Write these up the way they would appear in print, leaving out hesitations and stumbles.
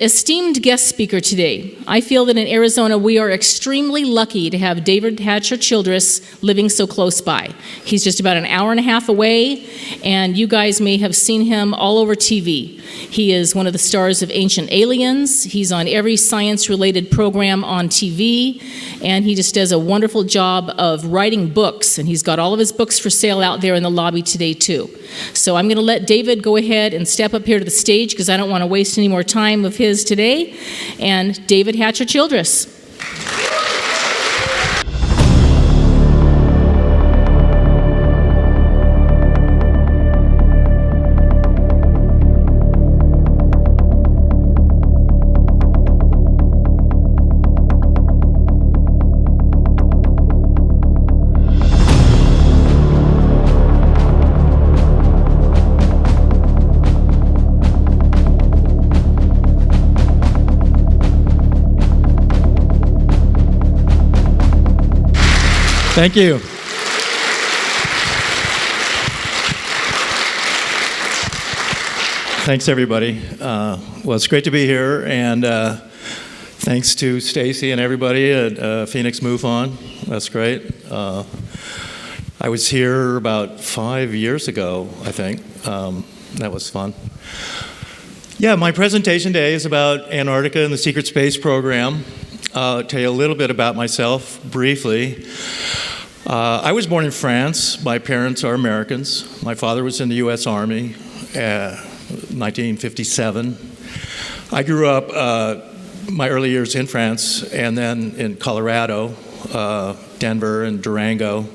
esteemed guest speaker today. I feel that in Arizona we are extremely lucky to have David Hatcher Childress living so close by. He's just about an hour and a half away, and you guys may have seen him all over TV. He is one of the stars of Ancient Aliens. He's on every science-related program on TV, and he just does a wonderful job of writing books, and he's got all of his books for sale out there in the lobby today too. So I'm going to let David go ahead and step up here to the stage because I don't want to waste any more time of his today. And David Hatcher Childress. Thank you. Thanks, everybody. Well, it's great to be here, and thanks to Stacy and everybody at Phoenix MUFON. That's great. I was here about 5 years ago, I think. That was fun. Yeah, my presentation today is about Antarctica and the secret space program. I'll tell you a little bit about myself briefly. I was born in France. My parents are Americans. My father was in the U.S. Army, 1957. I grew up my early years in France and then in Colorado, Denver and Durango.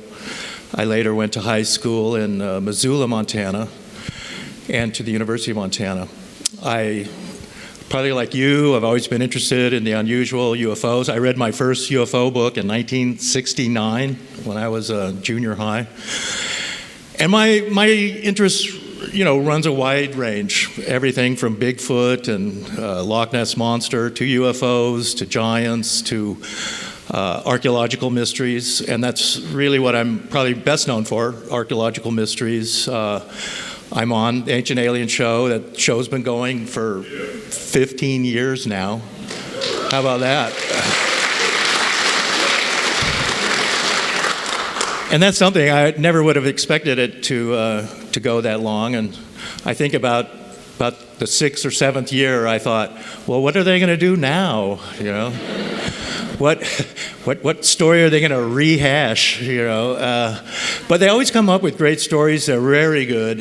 I later went to high school in Missoula, Montana, and to the University of Montana. Probably like you, I've always been interested in the unusual UFOs. I read my first UFO book in 1969 when I was a junior high. And my interest, runs a wide range. Everything from Bigfoot and Loch Ness Monster to UFOs to giants to archaeological mysteries. And that's really what I'm probably best known for, archaeological mysteries. I'm on the Ancient Alien show. That show's been going for 15 years now. How about that? And that's something I never would have expected it to go that long. And I think about the 6th or 7th year, I thought, well, what are they going to do now? What story are they going to rehash? But they always come up with great stories. They're very good.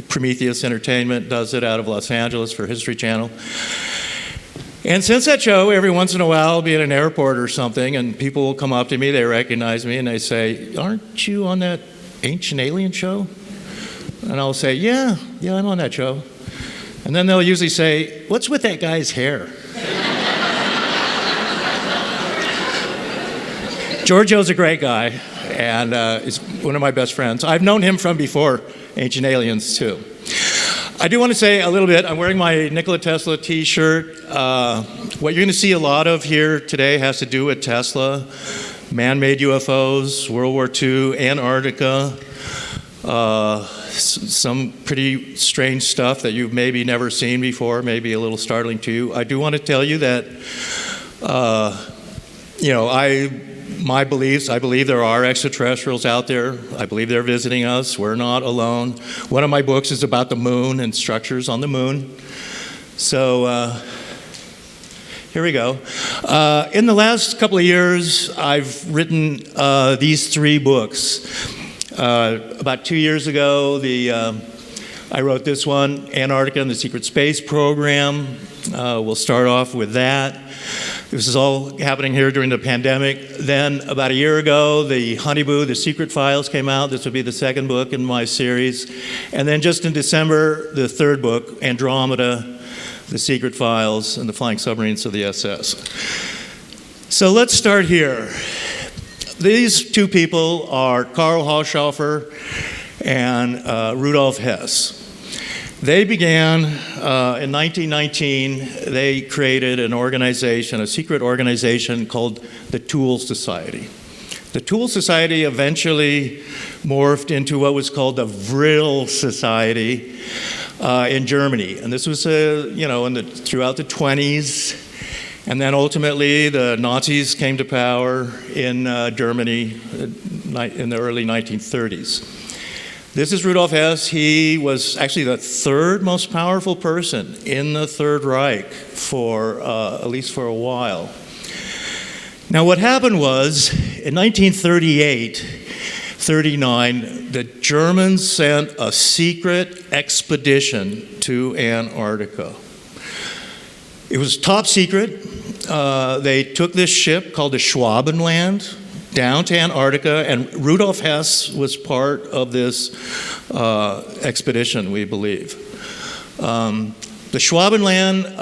Prometheus Entertainment does it out of Los Angeles for History Channel. And since that show, every once in a while, I'll be at an airport or something, and people will come up to me, they recognize me, and they say, "Aren't you on that Ancient Alien show?" And I'll say, yeah, I'm on that show. And then they'll usually say, "What's with that guy's hair?" Giorgio's a great guy, and he's one of my best friends. I've known him from before Ancient Aliens, too. I do want to say a little bit. I'm wearing my Nikola Tesla t-shirt. What you're going to see a lot of here today has to do with Tesla, man-made UFOs, World War II, Antarctica, some pretty strange stuff that you've maybe never seen before, maybe a little startling to you. I do want to tell you that, my beliefs, I believe there are extraterrestrials out there. I believe they're visiting us. We're not alone. One of my books is about the moon and structures on the moon. So here we go. In the last couple of years, I've written these 3 books. About 2 years ago, I wrote this one, Antarctica and the Secret Space Program. We'll start off with that. This is all happening here during the pandemic. Then about a year ago, the Haunebu, The Secret Files came out. This will be the 2nd book in my series. And then just in December, the 3rd book, Andromeda, The Secret Files, and the Flying Submarines of the SS. So let's start here. These 2 people are Karl Haushofer and Rudolf Hess. They began in 1919, they created an organization, a secret organization called the Tool Society. The Tool Society eventually morphed into what was called the Vril Society. in Germany. And this was, throughout the 20s. And then ultimately, the Nazis came to power in Germany in the early 1930s. This is Rudolf Hess. He was actually the third most powerful person in the Third Reich for at least for a while. Now, what happened was, in 1938-39, the Germans sent a secret expedition to Antarctica. It was top secret. They took this ship called the Schwabenland down to Antarctica, and Rudolf Hess was part of this expedition, we believe. The Schwabenland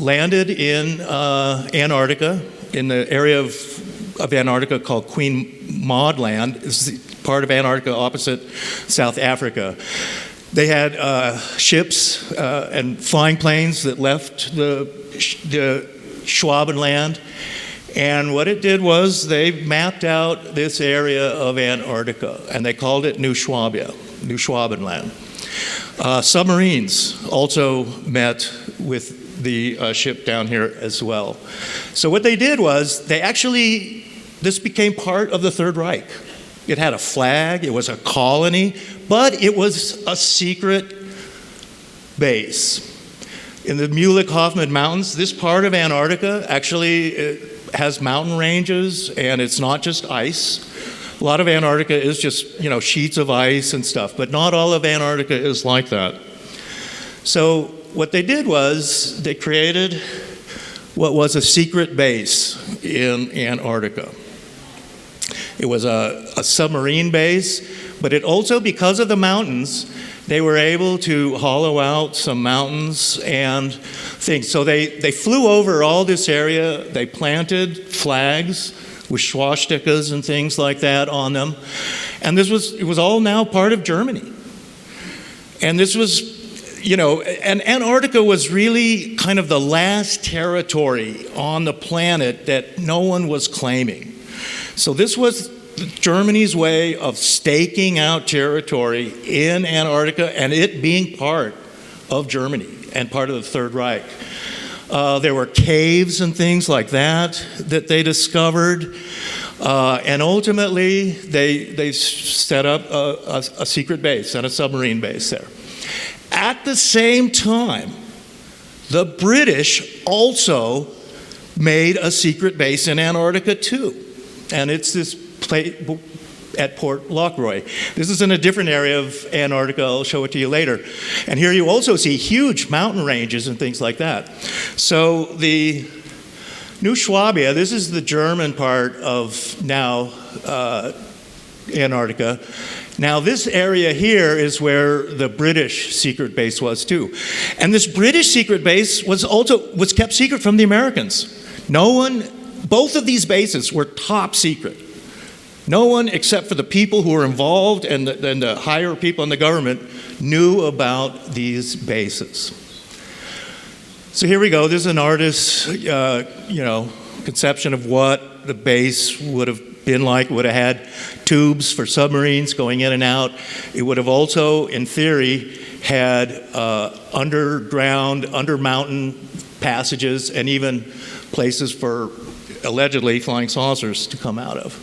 landed in Antarctica, in the area of Antarctica called Queen Maud Land. It's part of Antarctica opposite South Africa. They had ships and flying planes that left the Schwabenland, and what it did was they mapped out this area of Antarctica, and they called it New Schwabia, New Schwabenland. Submarines also met with the ship down here as well. So what they did was this became part of the Third Reich. It had a flag, it was a colony, but it was a secret base. In the Mühlich-Hoffmann Mountains, this part of Antarctica actually has mountain ranges, and it's not just ice. A lot of Antarctica is just, sheets of ice and stuff, but not all of Antarctica is like that. So what they did was they created what was a secret base in Antarctica. It was a submarine base, but it also, because of the mountains, they were able to hollow out some mountains and things. So they flew over all this area. They planted flags with swastikas and things like that on them. And it was all now part of Germany. And this was, and Antarctica was really kind of the last territory on the planet that no one was claiming. So this was Germany's way of staking out territory in Antarctica and it being part of Germany and part of the Third Reich. There were caves and things like that they discovered. And ultimately, they set up a secret base and a submarine base there. At the same time, the British also made a secret base in Antarctica too. And it's this place at Port Lockroy. This is in a different area of Antarctica. I'll show it to you later. And here you also see huge mountain ranges and things like that. So the New Schwabia, this is the German part of now Antarctica. Now this area here is where the British secret base was too. And this British secret base was kept secret from the Americans. Both of these bases were top secret. No one except for the people who were involved and the higher people in the government knew about these bases. So here we go. This is an artist's, conception of what the base would have been like. It would have had tubes for submarines going in and out. It would have also, in theory, had underground, under-mountain passages and even places for allegedly flying saucers to come out of.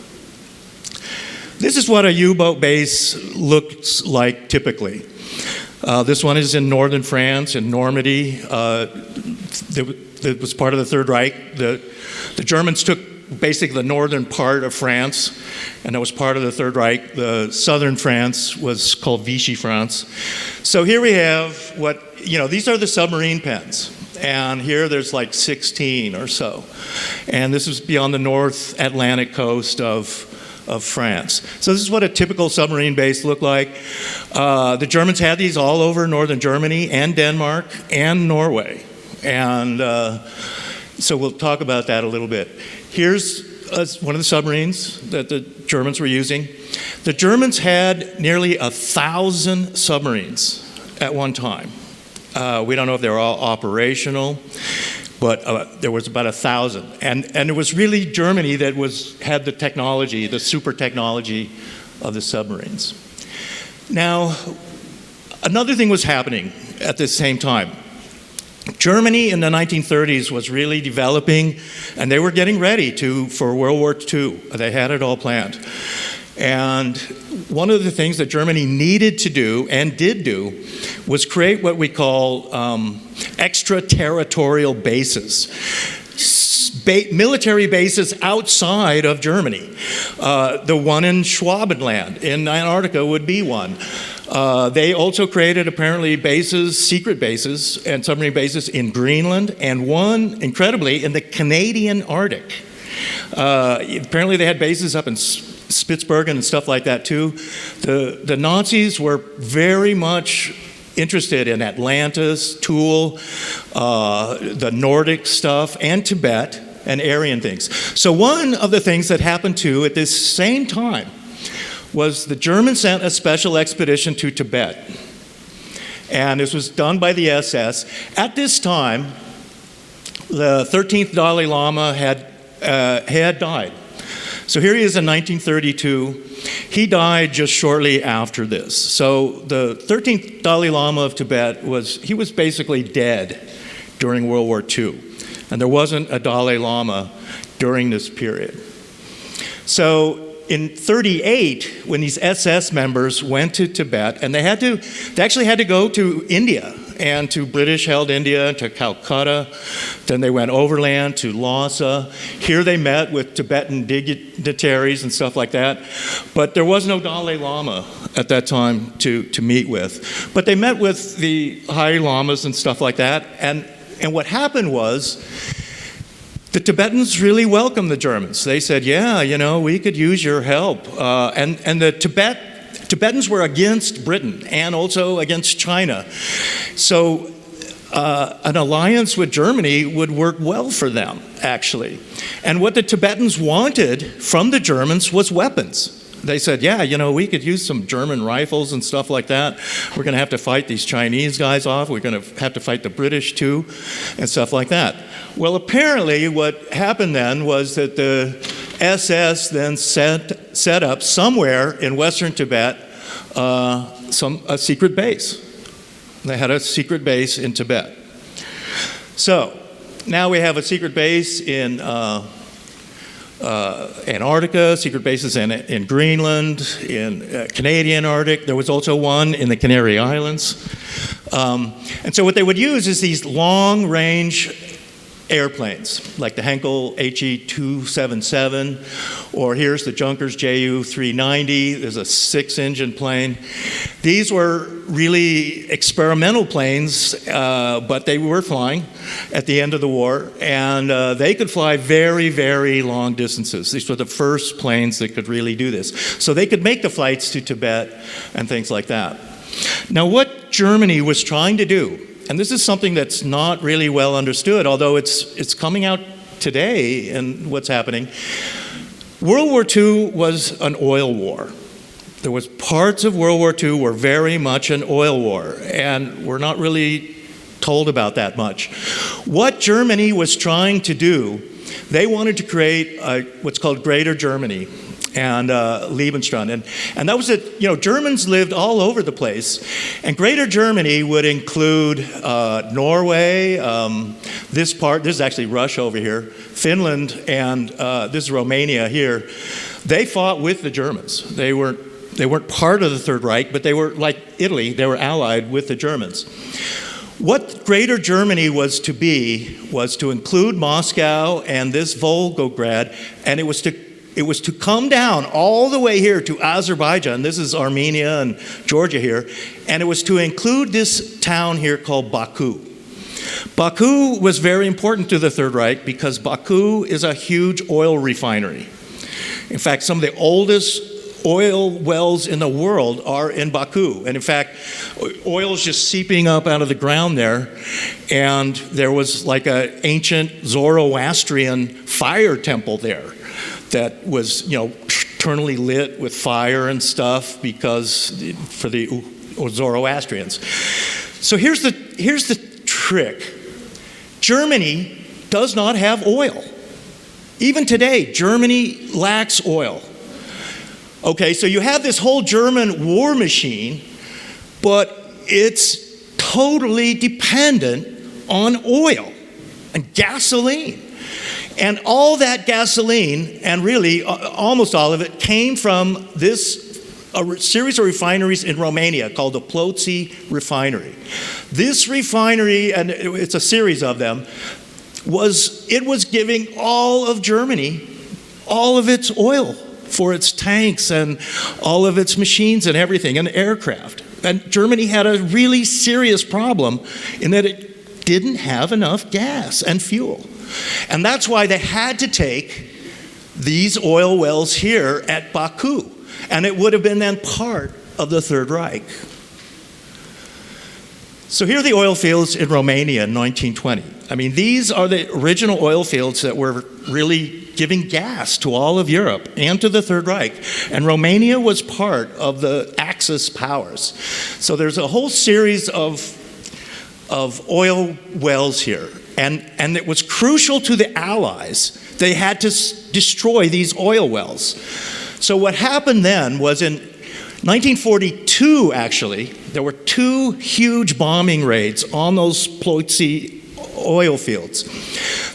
This is what a U-boat base looks like typically. This one is in northern France, in Normandy. It was part of the Third Reich. The Germans took basically the northern part of France, and that was part of the Third Reich. The southern France was called Vichy France. So here we have these are the submarine pens. And here there's like 16 or so. And this is beyond the North Atlantic coast of France. So this is what a typical submarine base looked like. The Germans had these all over northern Germany and Denmark and Norway. And so we'll talk about that a little bit. Here's one of the submarines that the Germans were using. The Germans had nearly 1,000 submarines at one time. We don't know if they were all operational, but there was about 1,000. And it was really Germany that had the technology, the super technology of the submarines. Now, another thing was happening at the same time. Germany in the 1930s was really developing, and they were getting ready for World War II. They had it all planned. And one of the things that Germany needed to do, and did do, was create what we call extraterritorial bases. Military bases outside of Germany. The one in Schwabenland in Antarctica would be one. They also created apparently bases, secret bases, and submarine bases in Greenland, and one, incredibly, in the Canadian Arctic. Apparently they had bases up in Spitsbergen and stuff like that too. The Nazis were very much interested in Atlantis, Thule, the Nordic stuff, and Tibet, and Aryan things. So one of the things that happened too at this same time was the Germans sent a special expedition to Tibet. And this was done by the SS. At this time, the 13th Dalai Lama had died. So here he is in 1932. He died just shortly after this. So the 13th Dalai Lama of Tibet was basically dead during World War II. And there wasn't a Dalai Lama during this period. So in 1938, when these SS members went to Tibet, and they actually had to go to India, and to British-held India, to Calcutta. Then they went overland to Lhasa. Here they met with Tibetan dignitaries and stuff like that. But there was no Dalai Lama at that time to meet with. But they met with the high lamas and stuff like that. And what happened was, the Tibetans really welcomed the Germans. They said, yeah, we could use your help. And the Tibetans were against Britain and also against China. So an alliance with Germany would work well for them, actually. And what the Tibetans wanted from the Germans was weapons. They said, yeah, we could use some German rifles and stuff like that. We're going to have to fight these Chinese guys off. We're going to have to fight the British too, and stuff like that. Well, apparently what happened then was that the SS then set up somewhere in western Tibet a secret base. They had a secret base in Tibet. So now we have a secret base in Antarctica, secret bases in Greenland, in Canadian Arctic. There was also one in the Canary Islands. And so what they would use is these long-range airplanes, like the Henkel HE-277, or here's the Junkers Ju-390. There's a 6-engine plane. These were really experimental planes, but they were flying at the end of the war, and they could fly very, very long distances. These were the first planes that could really do this. So they could make the flights to Tibet and things like that. Now, what Germany was trying to do, and this is something that's not really well understood, although it's coming out today in what's happening. World War II was an oil war. There was parts of World War II were very much an oil war, and we're not really told about that much. What Germany was trying to do, they wanted to create what's called Greater Germany and Lebensraum. And that was it. Germans lived all over the place. And Greater Germany would include Norway, this is actually Russia over here, Finland, and this is Romania here. They fought with the Germans. They weren't part of the Third Reich, but they were like Italy. They were allied with the Germans. What Greater Germany was to be was to include Moscow and this Volgograd, and it was to come down all the way here to Azerbaijan. This is Armenia and Georgia here. And it was to include this town here called Baku. Baku was very important to the Third Reich because Baku is a huge oil refinery. In fact, some of the oldest oil wells in the world are in Baku. And in fact, oil is just seeping up out of the ground there. And there was like an ancient Zoroastrian fire temple there that was, eternally lit with fire and stuff for the Zoroastrians. So here's the trick. Germany does not have oil. Even today, Germany lacks oil. Okay, so you have this whole German war machine, but it's totally dependent on oil and gasoline. And all that gasoline, and really almost all of it, came from a series of refineries in Romania called the Ploiești refinery. This refinery, and it's a series of them, was giving all of Germany all of its oil for its tanks and all of its machines and everything, and aircraft. And Germany had a really serious problem in that it didn't have enough gas and fuel. And that's why they had to take these oil wells here at Baku. And it would have been then part of the Third Reich. So here are the oil fields in Romania in 1920. I mean, these are the original oil fields that were really giving gas to all of Europe and to the Third Reich. And Romania was part of the Axis powers. So there's a whole series of oil wells here. And it was crucial to the Allies. They had to destroy these oil wells. So what happened then was in 1942, actually, there were 2 huge bombing raids on those Ploiești oil fields.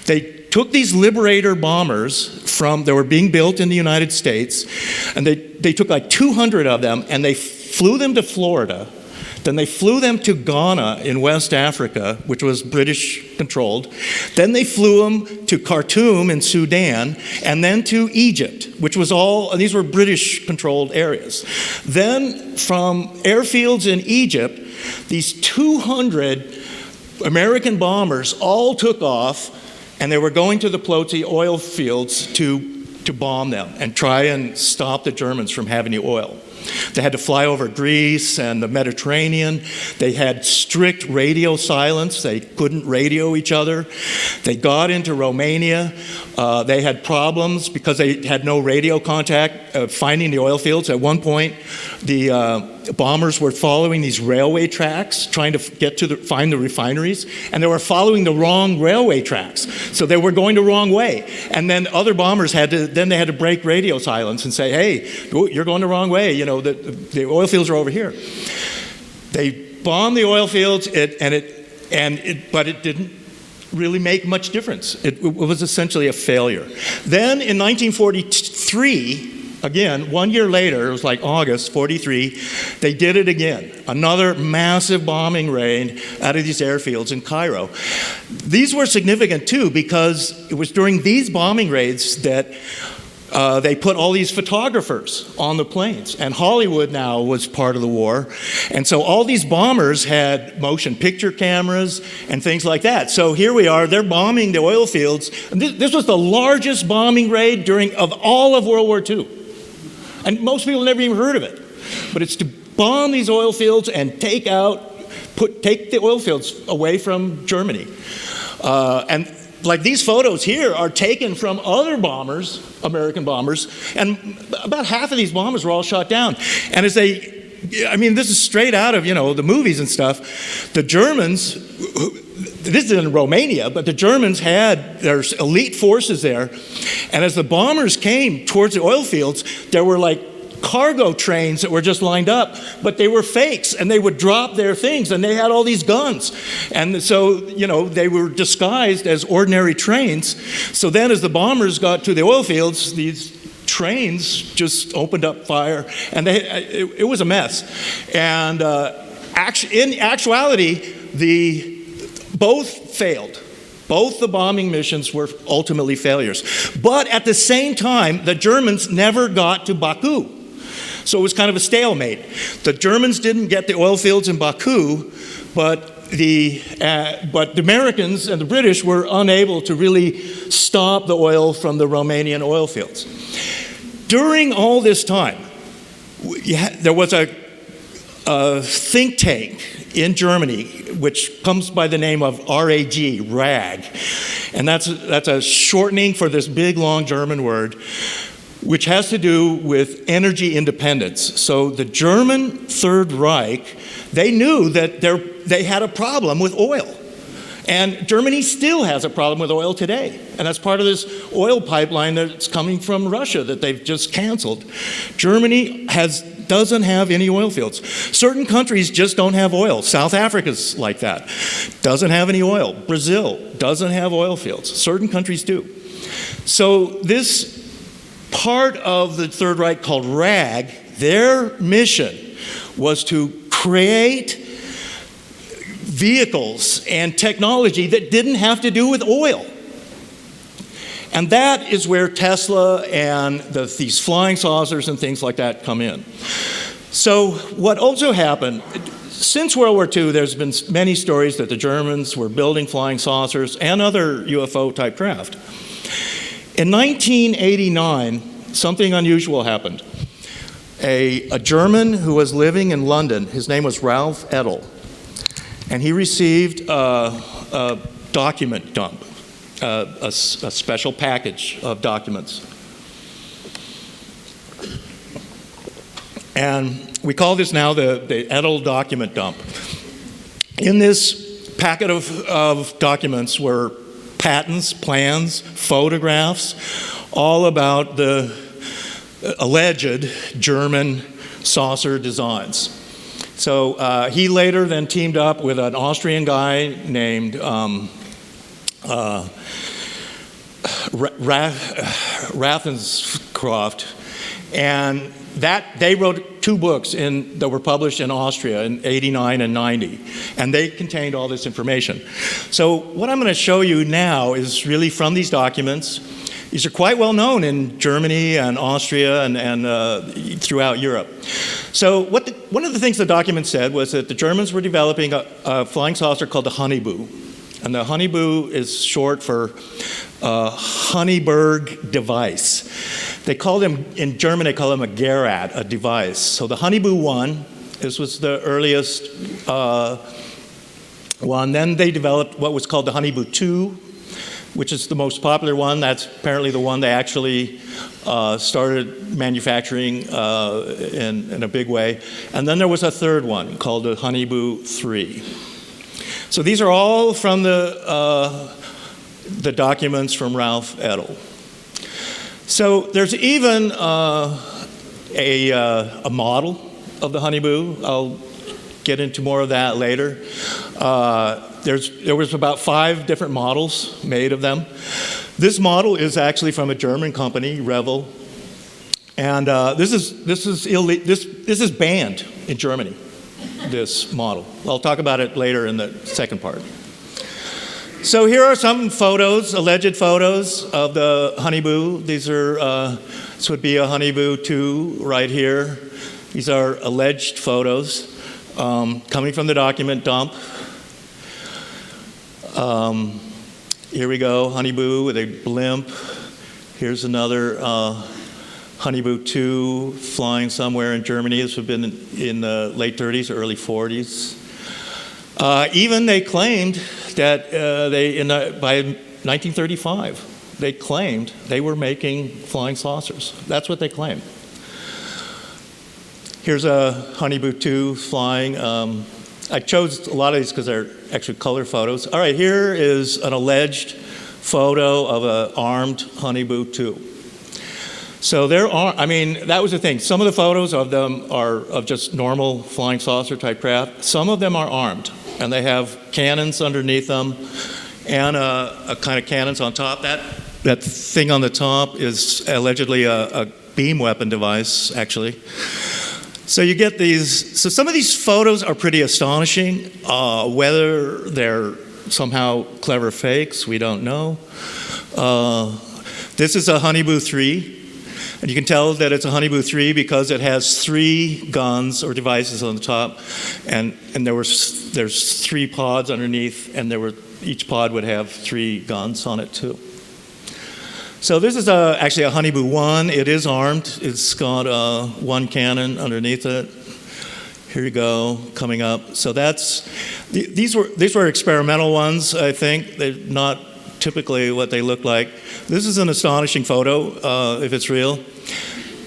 They took these Liberator bombers that were being built in the United States, and they took like 200 of them, and they flew them to Florida. Then they flew them to Ghana in West Africa, which was British-controlled. Then they flew them to Khartoum in Sudan, and then to Egypt, which was these were British-controlled areas. Then from airfields in Egypt, these 200 American bombers all took off, and they were going to the Ploiești oil fields to bomb them and try and stop the Germans from having the oil. They had to fly over Greece and the Mediterranean. They had strict radio silence. They couldn't radio each other. They got into Romania. They had problems because they had no radio contact finding the oil fields. At one point, the bombers were following these railway tracks, trying to find the refineries, and they were following the wrong railway tracks. So they were going the wrong way. And then other bombers had to break radio silence and say, hey, you're going the wrong way. You know, the oil fields are over here. They bombed the oil fields, but it didn't really make much difference. It was essentially a failure. Then in 1943, again, 1 year later, it was like August 43, they did it again. Another massive bombing raid out of these airfields in Cairo. These were significant too because it was during these bombing raids that they put all these photographers on the planes. And Hollywood now was part of the war. And so all these bombers had motion picture cameras and things like that. So here we are, they're bombing the oil fields. This was the largest bombing raid of all of World War II. And most people never even heard of it. But it's to bomb these oil fields and take the oil fields away from Germany. And like these photos here are taken from other bombers, American bombers, and about half of these bombers were all shot down. And this is straight out of, the movies and stuff. The Germans, this is in Romania, but the Germans had their elite forces there. And as the bombers came towards the oil fields, there were like cargo trains that were just lined up, but they were fakes, and they would drop their things, and they had all these guns. And so, they were disguised as ordinary trains. So then as the bombers got to the oil fields, these trains just opened up fire, and it was a mess. And in actuality, both failed. Both the bombing missions were ultimately failures. But at the same time, the Germans never got to Baku. So it was kind of a stalemate. The Germans didn't get the oil fields in Baku, but the Americans and the British were unable to really stop the oil from the Romanian oil fields. During all this time, there was a think tank in Germany, which comes by the name of RAG, and that's a shortening for this big, long German word, which has to do with energy independence. So the German Third Reich, they knew that they had a problem with oil. And Germany still has a problem with oil today. And that's part of this oil pipeline that's coming from Russia that they've just canceled. Germany has doesn't have any oil fields. Certain countries just don't have oil. South Africa's like that. Doesn't have any oil. Brazil doesn't have oil fields. Certain countries do. So this part of the Third Reich called RAG, their mission was to create vehicles and technology that didn't have to do with oil. And that is where Tesla and these flying saucers and things like that come in. So what also happened, since World War II, there's been many stories that the Germans were building flying saucers and other UFO-type craft. In 1989, something unusual happened. A German who was living in London, his name was Ralph Edel, and he received a document dump. A special package of documents. And we call this now the Edel document dump. In this packet of documents were patents, plans, photographs, all about the alleged German saucer designs. So he later then teamed up with an Austrian guy named Ravenscroft, and they wrote 2 books that were published in Austria in 89 and 90, and they contained all this information. So what I'm going to show you now is really from these documents. These are quite well known in Germany and Austria and throughout Europe. So one of the things the document said was that the Germans were developing a flying saucer called the Haunebu. And the Haunebu is short for Honeyberg device. They called him, in German, they call him a Gerät, a device. So the Haunebu 1, this was the earliest one. Then they developed what was called the Haunebu 2, which is the most popular one. That's apparently the one they actually started manufacturing in a big way. And then there was a third one called the Haunebu 3. So these are all from the documents from Ralph Edel. So there's even a model of the Haunebu. I'll get into more of that later. There was about 5 different models made of them. This model is actually from a German company, Revell, and this is banned in Germany. This model. I'll talk about it later in the second part. So here are some photos, alleged photos of the Haunebu. These are, this would be a Haunebu 2 right here. These are alleged photos coming from the document dump. Here we go, Haunebu with a blimp. Here's another Haunebu 2 flying somewhere in Germany. This would have been in the late 30s or early 40s. Even they claimed that by 1935, they claimed they were making flying saucers. That's what they claimed. Here's a Haunebu 2 flying. I chose a lot of these because they're actually color photos. All right, here is an alleged photo of an armed Haunebu 2. So there are, that was the thing. Some of the photos of them are of just normal flying saucer type craft. Some of them are armed, and they have cannons underneath them and a kind of cannons on top. That thing on the top is allegedly a beam weapon device, actually. So you get these, so some of these photos are pretty astonishing. Whether they're somehow clever fakes, we don't know. This is a Haunebu 3. And you can tell that it's a Haunebu 3 because it has 3 guns or devices on the top, and there's 3 pods underneath, and each pod would have 3 guns on it too. So this is actually a Haunebu 1. It is armed. It's got 1 cannon underneath it. Here you go, coming up. So these were experimental ones, I think. They're not typically what they look like. This is an astonishing photo, if it's real.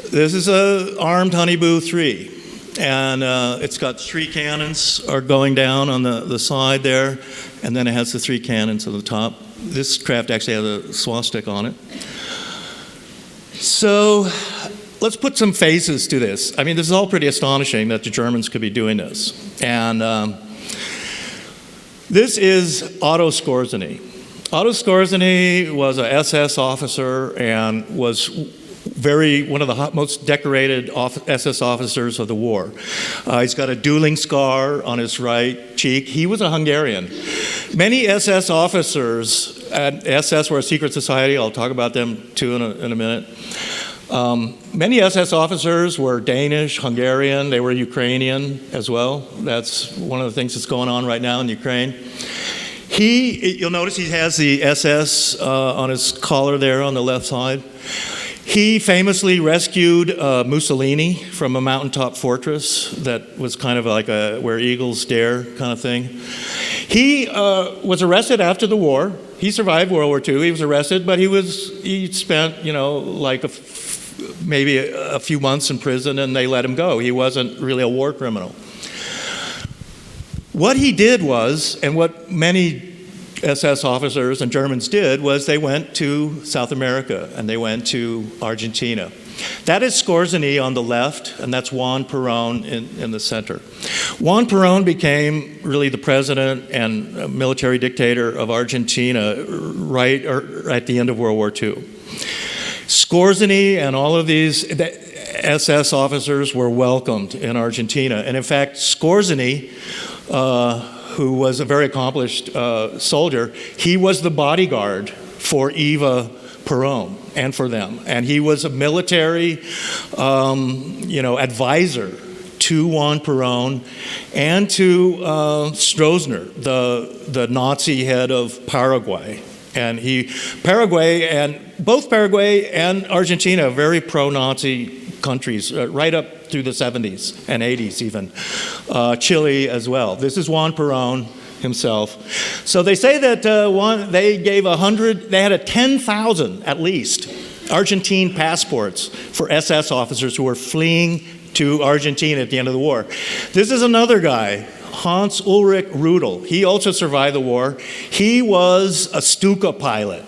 This is an armed Haunebu 3, and it's got 3 cannons are going down on the side there, and then it has the 3 cannons on the top. This craft actually has a swastika on it. So let's put some faces to this. I mean, this is all pretty astonishing that the Germans could be doing this. And this is Otto Skorzeny. Otto Skorzeny was a SS officer and was one of the most decorated SS officers of the war. He's got a dueling scar on his right cheek. He was a Hungarian. Many SS officers, and SS were a secret society, I'll talk about them too in a minute. Many SS officers were Danish, Hungarian, they were Ukrainian as well. That's one of the things that's going on right now in Ukraine. You'll notice he has the SS on his collar there on the left side. He famously rescued Mussolini from a mountaintop fortress that was kind of like where eagles dare kind of thing. He was arrested after the war. He survived World War II. He was arrested, but he spent, like maybe a few months in prison, and they let him go. He wasn't really a war criminal. What he did was, and what many SS officers and Germans did, was they went to South America and they went to Argentina. That is Skorzeny on the left, and that's Juan Perón in the center. Juan Perón became really the president and military dictator of Argentina right at the end of World War II. Skorzeny and all of these SS officers were welcomed in Argentina. And in fact, Skorzeny, who was a very accomplished soldier, he was the bodyguard for Eva Perón and for them. And he was a military, advisor to Juan Perón and to Stroessner, the Nazi head of Paraguay. And both Paraguay and Argentina, very pro-Nazi countries, right up through the 70s and 80s even. Chile as well. This is Juan Perón himself. So they say that they had 10,000 at least Argentine passports for SS officers who were fleeing to Argentina at the end of the war. This is another guy, Hans Ulrich Rudel. He also survived the war. He was a Stuka pilot,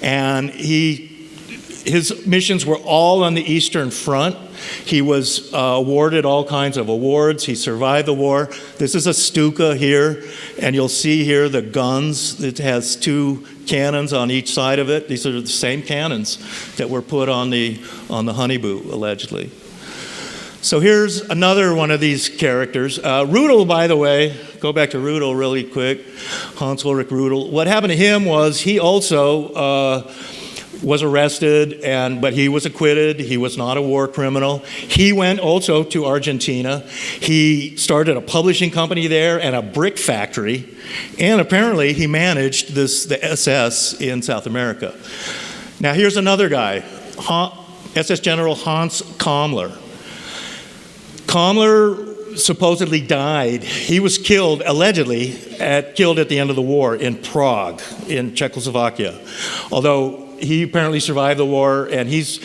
and his missions were all on the Eastern Front. He was awarded all kinds of awards. He survived the war. This is a Stuka here, and you'll see here the guns. It has two cannons on each side of it. These are the same cannons that were put on the Haunebu, allegedly. So here's another one of these characters. Rudel, by the way, go back to Rudel really quick, Hans Ulrich Rudel. What happened to him was he also was arrested, but he was acquitted. He was not a war criminal. He went also to Argentina. He started a publishing company there and a brick factory, and apparently he managed the SS in South America. Now here's another guy, SS General Hans Kammler. Kammler supposedly died. He was killed, allegedly, killed at the end of the war in Prague, in Czechoslovakia. Although he apparently survived the war, and he's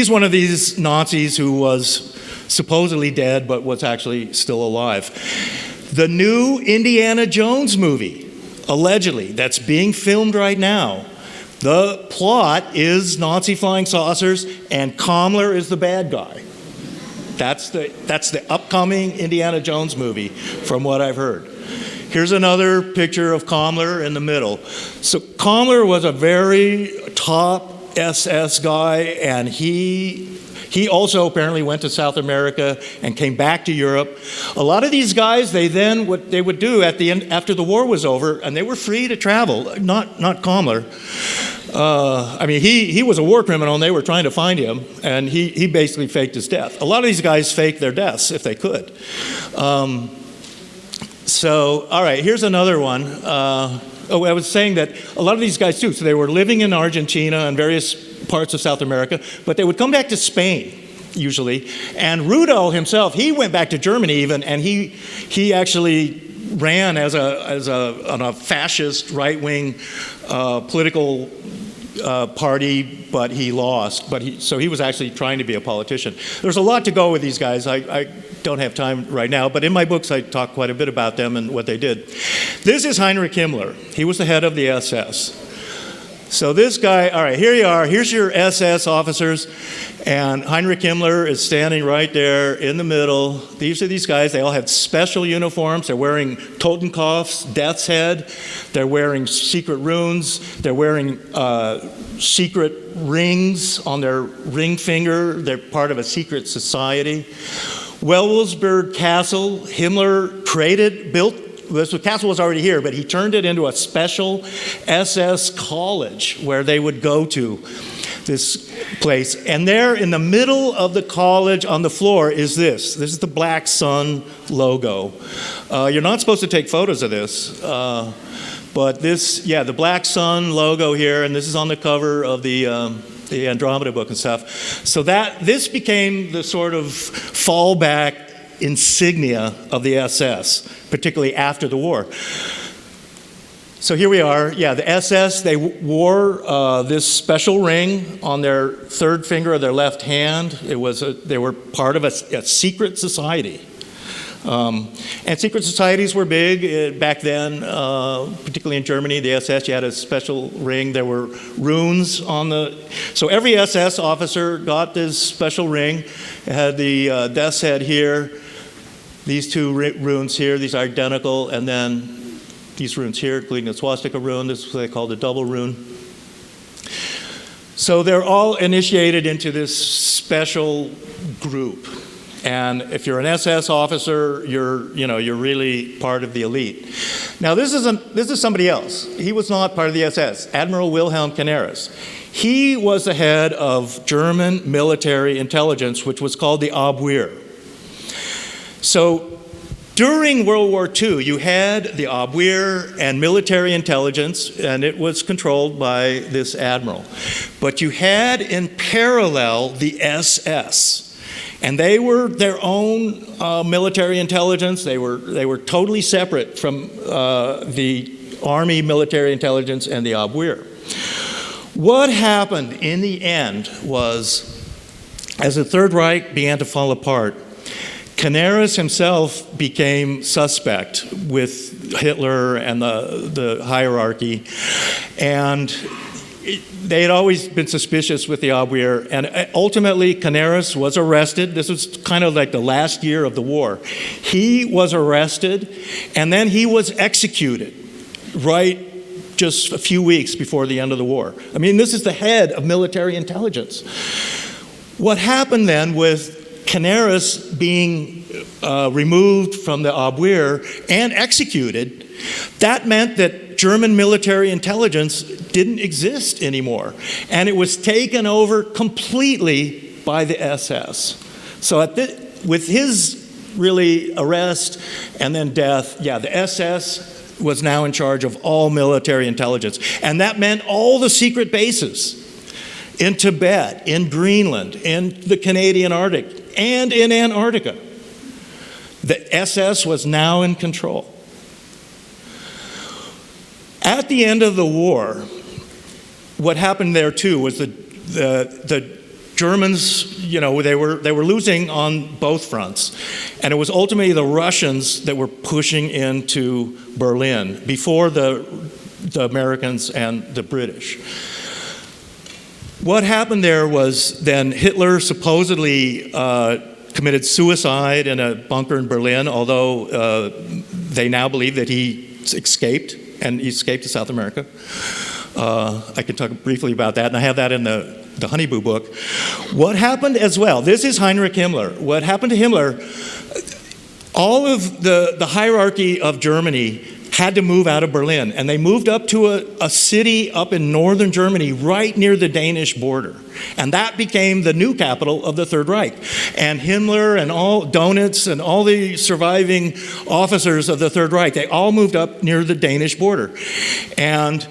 one of these Nazis who was supposedly dead but was actually still alive. The new Indiana Jones movie, allegedly, that's being filmed right now, the plot is Nazi flying saucers, and Kammler is the bad guy. That's the upcoming Indiana Jones movie, from what I've heard. Here's another picture of Kammler in the middle. So Kammler was a very top SS guy, and he also apparently went to South America and came back to Europe. A lot of these guys, what they would do at the end, after the war was over, and they were free to travel. Not Kammler. He was a war criminal, and they were trying to find him, and he basically faked his death. A lot of these guys faked their deaths if they could. All right, here's another one. I was saying that a lot of these guys too, so they were living in Argentina and various parts of South America, but they would come back to Spain, usually. And Rudel himself, he went back to Germany even, and he actually ran on a fascist right-wing political party, but he lost. So he was actually trying to be a politician. There's a lot to go with these guys. I don't have time right now, but in my books I talk quite a bit about them and what they did. This is Heinrich Himmler. He was the head of the SS. So this guy, all right, here you are. Here's your SS officers, and Heinrich Himmler is standing right there in the middle. These are these guys. They all have special uniforms. They're wearing Totenkopf's death's head. They're wearing secret runes. They're wearing secret rings on their ring finger. They're part of a secret society. Wewelsburg Castle, Himmler built. The castle was already here, but he turned it into a special SS college where they would go to this place. And there in the middle of the college on the floor is this. This is the Black Sun logo. You're not supposed to take photos of this, but this, yeah, the Black Sun logo here, and this is on the cover of the Andromeda book and stuff. So this became the sort of fallback insignia of the SS, particularly after the war. So here we are. Yeah, the SS, they wore this special ring on their third finger of their left hand. They were part of a secret society. And secret societies were big back then, particularly in Germany. The SS, you had a special ring. There were runes on so every SS officer got this special ring. It had the death's head here. These two runes here, these are identical, and then these runes here, including the swastika rune. This is what they call the double rune. So they're all initiated into this special group. And if you're an SS officer, you're really part of the elite. Now this is somebody else. He was not part of the SS. Admiral Wilhelm Canaris. He was the head of German military intelligence, which was called the Abwehr. So during World War II, you had the Abwehr and military intelligence, and it was controlled by this admiral. But you had in parallel the SS, and they were their own military intelligence. They were totally separate from the Army military intelligence and the Abwehr. What happened in the end was, as the Third Reich began to fall apart, Canaris himself became suspect with Hitler and the hierarchy, and they had always been suspicious with the Abwehr, and ultimately Canaris was arrested. This was kind of like the last year of the war. He was arrested, and then he was executed right just a few weeks before the end of the war. I mean, this is the head of military intelligence. What happened then with Canaris being removed from the Abwehr and executed, that meant that German military intelligence didn't exist anymore, and it was taken over completely by the SS. So with his really arrest and then death, yeah, the SS was now in charge of all military intelligence, and that meant all the secret bases in Tibet, in Greenland, in the Canadian Arctic, and in Antarctica. The SS was now in control. At the end of the war, what happened there too was the Germans, they were losing on both fronts, and it was ultimately the Russians that were pushing into Berlin before the Americans and the British. What happened there was then Hitler supposedly committed suicide in a bunker in Berlin, although they now believe that he escaped, and he escaped to South America. I can talk briefly about that, and I have that in the Haunebu book. What happened as well, this is Heinrich Himmler. What happened to Himmler, all of the hierarchy of Germany had to move out of Berlin, and they moved up to a city up in northern Germany right near the Danish border. And that became the new capital of the Third Reich. And Himmler and all Donitz and all the surviving officers of the Third Reich, they all moved up near the Danish border. And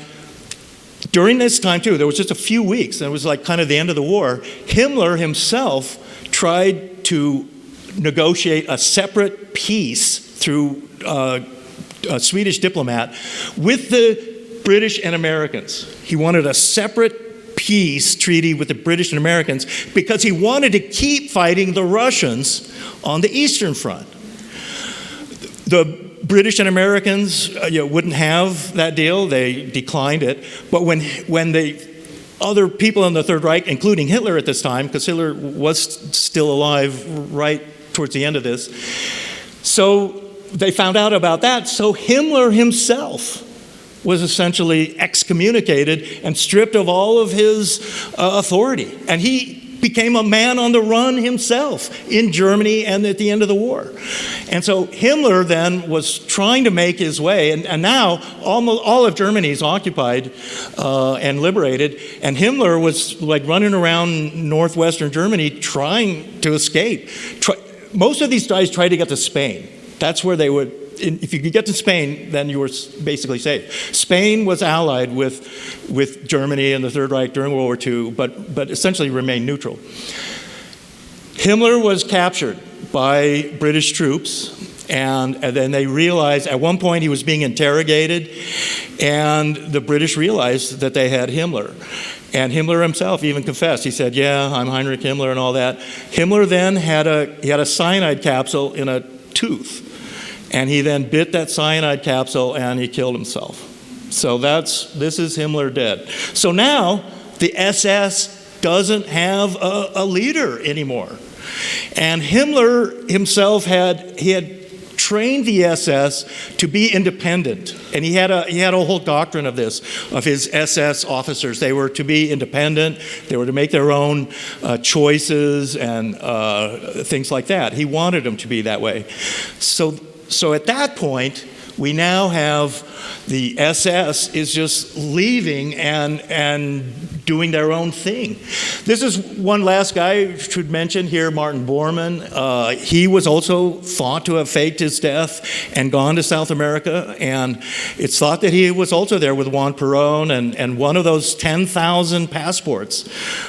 during this time too, there was just a few weeks, and it was like kind of the end of the war, Himmler himself tried to negotiate a separate peace through a Swedish diplomat with the British and Americans. He wanted a separate peace treaty with the British and Americans because he wanted to keep fighting the Russians on the Eastern Front. The British and Americans wouldn't have that deal. They declined it. But when the other people in the Third Reich, including Hitler at this time, because Hitler was still alive right towards the end of this, so they found out about that. So Himmler himself was essentially excommunicated and stripped of all of his authority. And he became a man on the run himself in Germany and at the end of the war. And so Himmler then was trying to make his way, and now almost all of Germany is occupied and liberated, and Himmler was like running around northwestern Germany trying to escape. Most of these guys tried to get to Spain. That's where they would. If you could get to Spain, then you were basically safe. Spain was allied with Germany and the Third Reich during World War II, but essentially remained neutral. Himmler was captured by British troops, and then they realized, at one point he was being interrogated, and the British realized that they had Himmler. And Himmler himself even confessed. He said, yeah, I'm Heinrich Himmler and all that. Himmler then had a cyanide capsule in a tooth. And he then bit that cyanide capsule and he killed himself. So this is Himmler dead. So now the SS doesn't have a leader anymore. And Himmler himself had trained the SS to be independent. And he had a whole doctrine of this, of his SS officers. They were to be independent. They were to make their own choices and things like that. He wanted them to be that way. So at that point, we now have the SS is just leaving and doing their own thing. This is one last guy I should mention here, Martin Bormann. He was also thought to have faked his death and gone to South America, and it's thought that he was also there with Juan Perón, and one of those 10,000 passports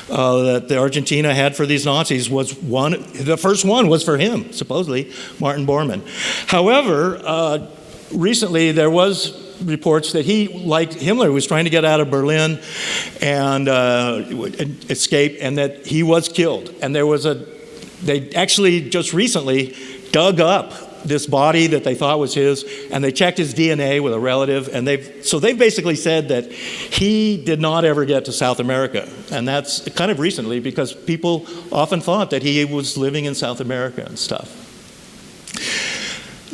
that the Argentina had for these Nazis was the first one was for him, supposedly, Martin Bormann. However, recently there was reports that he, like Himmler, was trying to get out of Berlin and escape, and that he was killed. And they actually just recently dug up this body that they thought was his, and they checked his DNA with a relative, and they've basically said that he did not ever get to South America. And that's kind of recently, because people often thought that he was living in South America and stuff.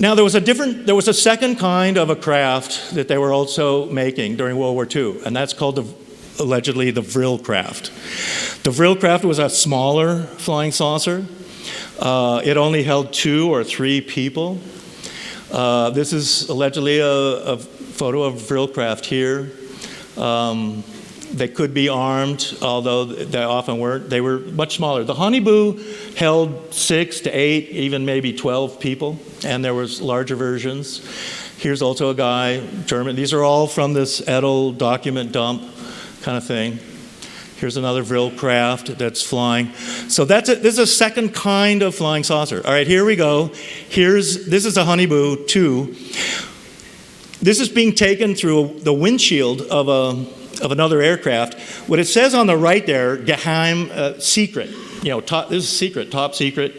Now, there was a second kind of a craft that they were also making during World War II, and that's called allegedly the Vril craft. The Vril craft was a smaller flying saucer. It only held 2 or 3 people. This is allegedly a photo of Vril craft here. They could be armed, although they often weren't. They were much smaller. The Haunebu held 6 to 8, even maybe 12 people, and there was larger versions. Here's also a guy, German. These are all from this Edel document dump kind of thing. Here's another Vril craft that's flying. So this is a second kind of flying saucer. All right, here we go. This is a Haunebu 2. This is being taken through the windshield of another aircraft. What it says on the right there, Geheim, secret. This is secret, top secret.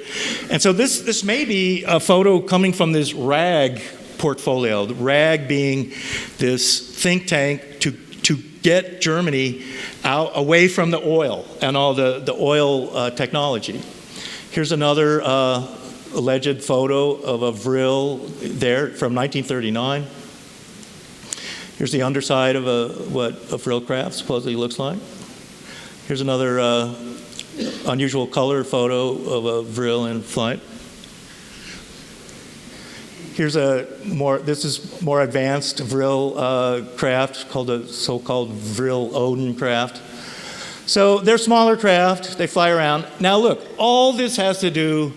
And so this may be a photo coming from this RAG portfolio, the RAG being this think tank to get Germany out away from the oil and all the oil technology. Here's another alleged photo of a Vril there from 1939. Here's the underside of what a Vril craft supposedly looks like. Here's another unusual color photo of a Vril in flight. Here's this is more advanced Vril craft called the so-called Vril Odin craft. So they're smaller craft, they fly around. Now look, all this has to do,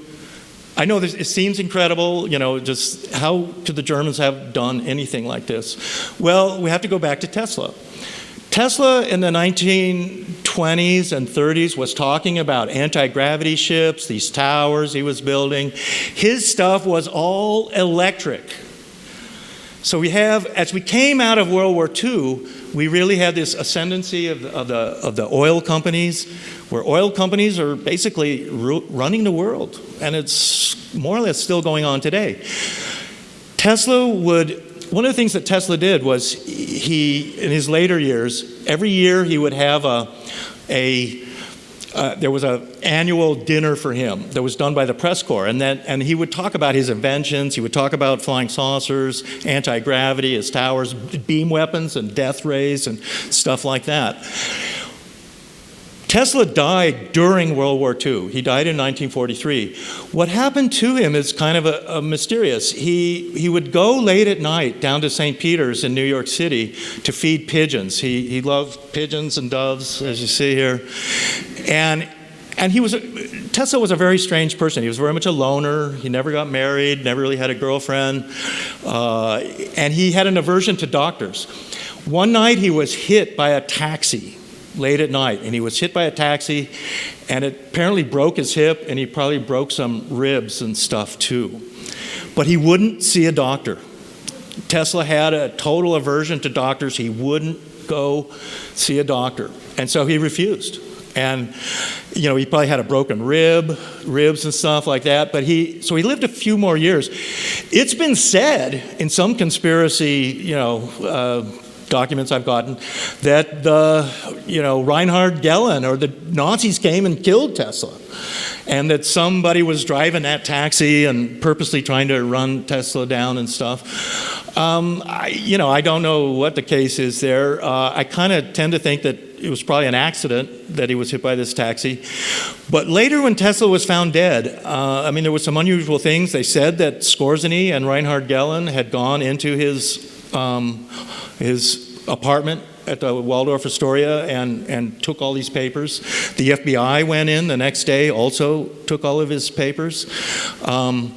I know it seems incredible, just how could the Germans have done anything like this? Well, we have to go back to Tesla. Tesla in the 1920s and 30s was talking about anti-gravity ships, these towers he was building. His stuff was all electric. So as we came out of World War II, we really had this ascendancy of the oil companies, where oil companies are basically running the world, and it's more or less still going on today. One of the things that Tesla did was in his later years, every year he would have there was an annual dinner for him that was done by the press corps, and he would talk about his inventions. He would talk about flying saucers, anti-gravity, his towers, beam weapons, and death rays, and stuff like that. Tesla died during World War II. He died in 1943. What happened to him is kind of a mysterious. He would go late at night down to St. Peter's in New York City to feed pigeons. He loved pigeons and doves, as you see here. And Tesla was a very strange person. He was very much a loner. He never got married, never really had a girlfriend. And he had an aversion to doctors. One night he was hit by a taxi late at night, and he was hit by a taxi, and it apparently broke his hip, and he probably broke some ribs and stuff too. But he wouldn't see a doctor. Tesla had a total aversion to doctors. He wouldn't go see a doctor, and so he refused. And he probably had a broken ribs and stuff like that, but so he lived a few more years. It's been said in some conspiracy, documents I've gotten, that Reinhard Gehlen or the Nazis came and killed Tesla, and that somebody was driving that taxi and purposely trying to run Tesla down and stuff. I don't know what the case is there. I kind of tend to think that it was probably an accident that he was hit by this taxi. But later when Tesla was found dead, there were some unusual things. They said that Skorzeny and Reinhard Gehlen had gone into his apartment at the Waldorf Astoria and took all these papers. The FBI went in the next day, also took all of his papers. And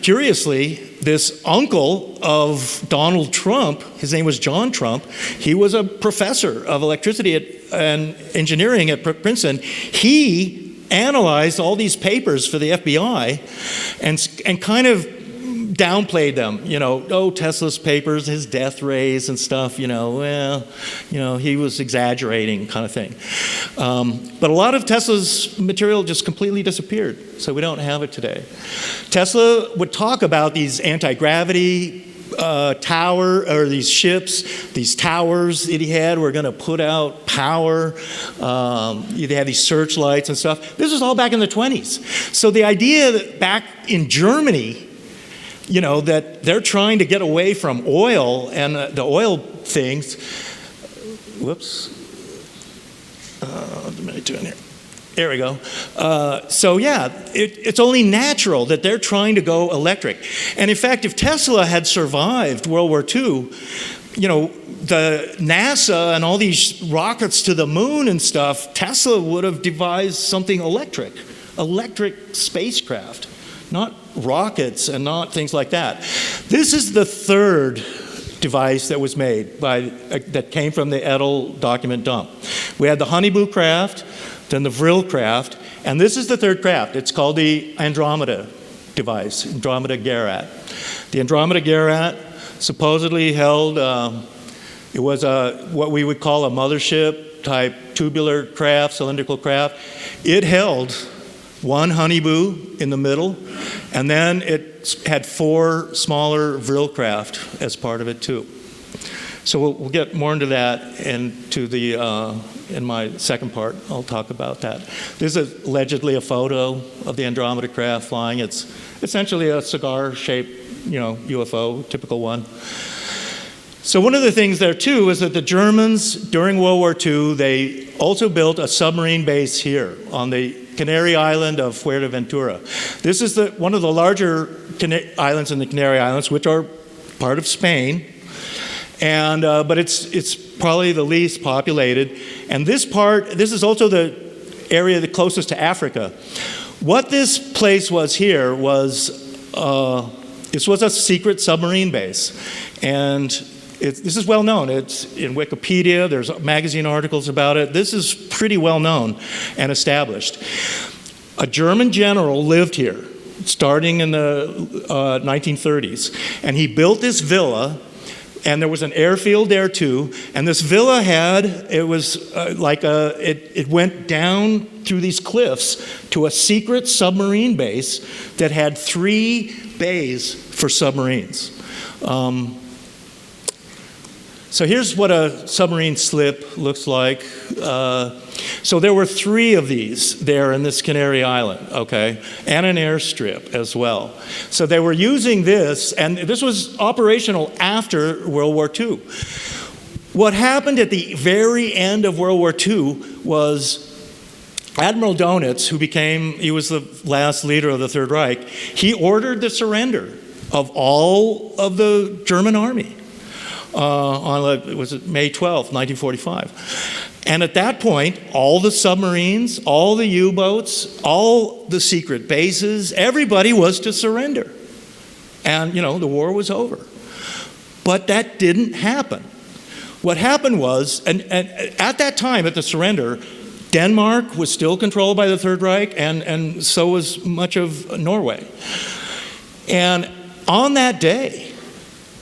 curiously, this uncle of Donald Trump, his name was John Trump, he was a professor of electricity and engineering at Princeton. He analyzed all these papers for the FBI and kind of downplayed them, Tesla's papers, his death rays and stuff, he was exaggerating kind of thing. But a lot of Tesla's material just completely disappeared, so we don't have it today. Tesla would talk about these anti-gravity these ships, these towers that he had were going to put out power. They had these searchlights and stuff. This was all back in the 20s. So the idea that back in Germany, that they're trying to get away from oil and the oil things. Whoops. What am I doing here? There we go. It's only natural that they're trying to go electric. And in fact, if Tesla had survived World War II, the NASA and all these rockets to the moon and stuff, Tesla would have devised something electric spacecraft. Not rockets and not things like that. This is the third device that was made that came from the Edel document dump. We had the Haunebu craft, then the Vril craft, and this is the third craft. It's called the Andromeda device, Andromeda Garrat. The Andromeda Garrat supposedly held, it was what we would call a mothership type tubular craft, cylindrical craft. It held one Haunebu in the middle, and then it had 4 smaller Vril craft as part of it too. So we'll get more into that in my second part. I'll talk about that. This is allegedly a photo of the Andromeda craft flying. It's essentially a cigar-shaped, UFO, typical one. So one of the things there too is that the Germans during World War II, they also built a submarine base here on the Canary Island of Fuerteventura. This is one of the larger islands in the Canary Islands, which are part of Spain, and but it's probably the least populated. And this is also the area the closest to Africa. What this place was here was this was a secret submarine base, and this is well known. It's in Wikipedia. There's magazine articles about it. This is pretty well known and established. A German general lived here starting in the 1930s, and he built this villa, and there was an airfield there too. And this villa it went down through these cliffs to a secret submarine base that had 3 bays for submarines. So here's what a submarine slip looks like. So there were 3 of these there in this Canary Island, okay, and an airstrip as well. So they were using this, and this was operational after World War II. What happened at the very end of World War II was Admiral Donitz, he was the last leader of the Third Reich, he ordered the surrender of all of the German army on May 12th, 1945. And at that point, all the submarines, all the U-boats, all the secret bases, everybody was to surrender. And, the war was over. But that didn't happen. What happened was, and at that time, at the surrender, Denmark was still controlled by the Third Reich, and so was much of Norway. And on that day,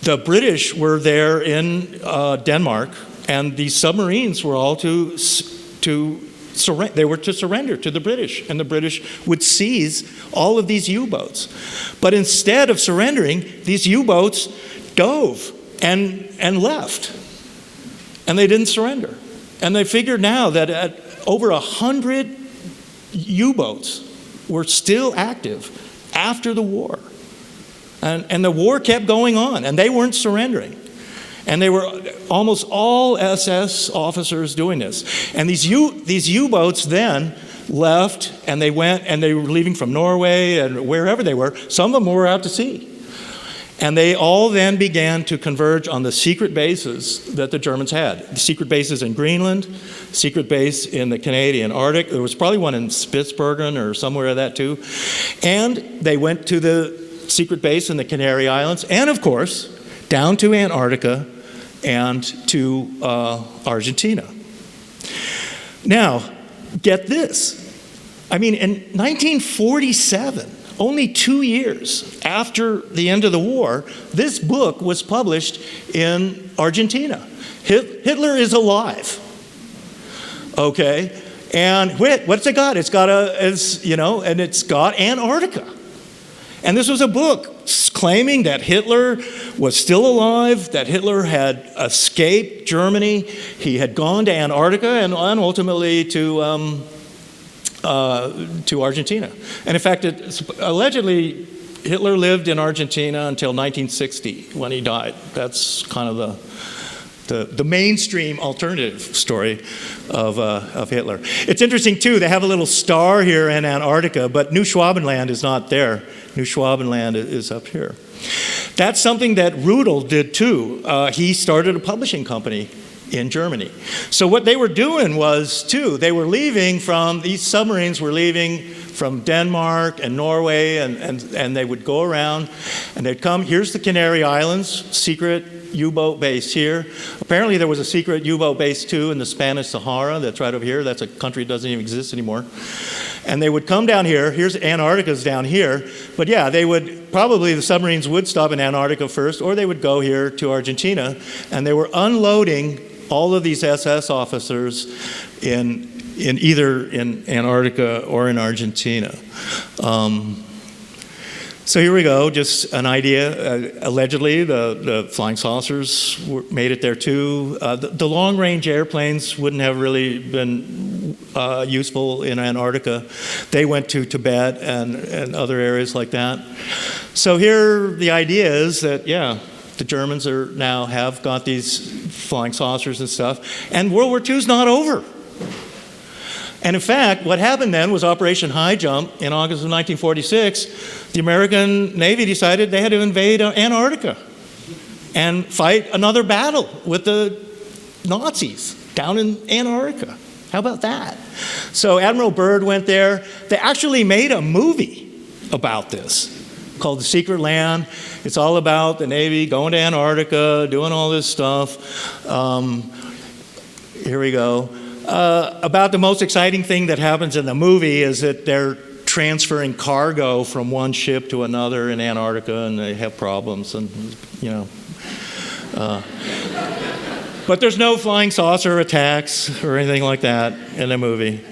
the British were there in Denmark, and these submarines were all to surrender. They were to surrender to the British, and the British would seize all of these U-boats. But instead of surrendering, these U-boats dove and left, and they didn't surrender. And they figured now that over 100 U-boats were still active after the war. And the war kept going on, and they weren't surrendering. And they were almost all SS officers doing this. And these U-boats then left, and they went, and they were leaving from Norway and wherever they were. Some of them were out to sea. And they all then began to converge on the secret bases that the Germans had. The secret bases in Greenland, secret base in the Canadian Arctic. There was probably one in Spitsbergen or somewhere of that too. And they went to the secret base in the Canary Islands, and of course, down to Antarctica and to Argentina. Now, get this. I mean, in 1947, only 2 years after the end of the war, this book was published in Argentina. Hitler is alive. Okay? And what's it got? It's got Antarctica. And this was a book claiming that Hitler was still alive, that Hitler had escaped Germany, he had gone to Antarctica, and ultimately to Argentina. And in fact, allegedly, Hitler lived in Argentina until 1960 when he died. That's kind of the mainstream alternative story of Hitler. It's interesting, too, they have a little star here in Antarctica, but New Schwabenland is not there. New Schwabenland is up here. That's something that Rudel did, too. He started a publishing company in Germany. So what they were doing was, too, these submarines were leaving from Denmark and Norway, and they would go around, and they'd come, here's the Canary Islands, secret U-boat base here. Apparently there was a secret U-boat base, too, in the Spanish Sahara. That's right over here. That's a country that doesn't even exist anymore. And they would come down here. Here's Antarctica's down here. But yeah, the submarines would stop in Antarctica first, or they would go here to Argentina, and they were unloading all of these SS officers in either in Antarctica or in Argentina. So here we go, just an idea. Allegedly, the flying saucers made it there too. The long-range airplanes wouldn't have really been useful in Antarctica. They went to Tibet and other areas like that. So here, the idea is that, the Germans have got these flying saucers and stuff, and World War II is not over. And in fact, what happened then was Operation High Jump in August of 1946. The American Navy decided they had to invade Antarctica and fight another battle with the Nazis down in Antarctica. How about that? So Admiral Byrd went there. They actually made a movie about this called The Secret Land. It's all about the Navy going to Antarctica, doing all this stuff. Here we go. About the most exciting thing that happens in the movie is that they're transferring cargo from one ship to another in Antarctica, and they have problems, and but there's no flying saucer attacks or anything like that in the movie.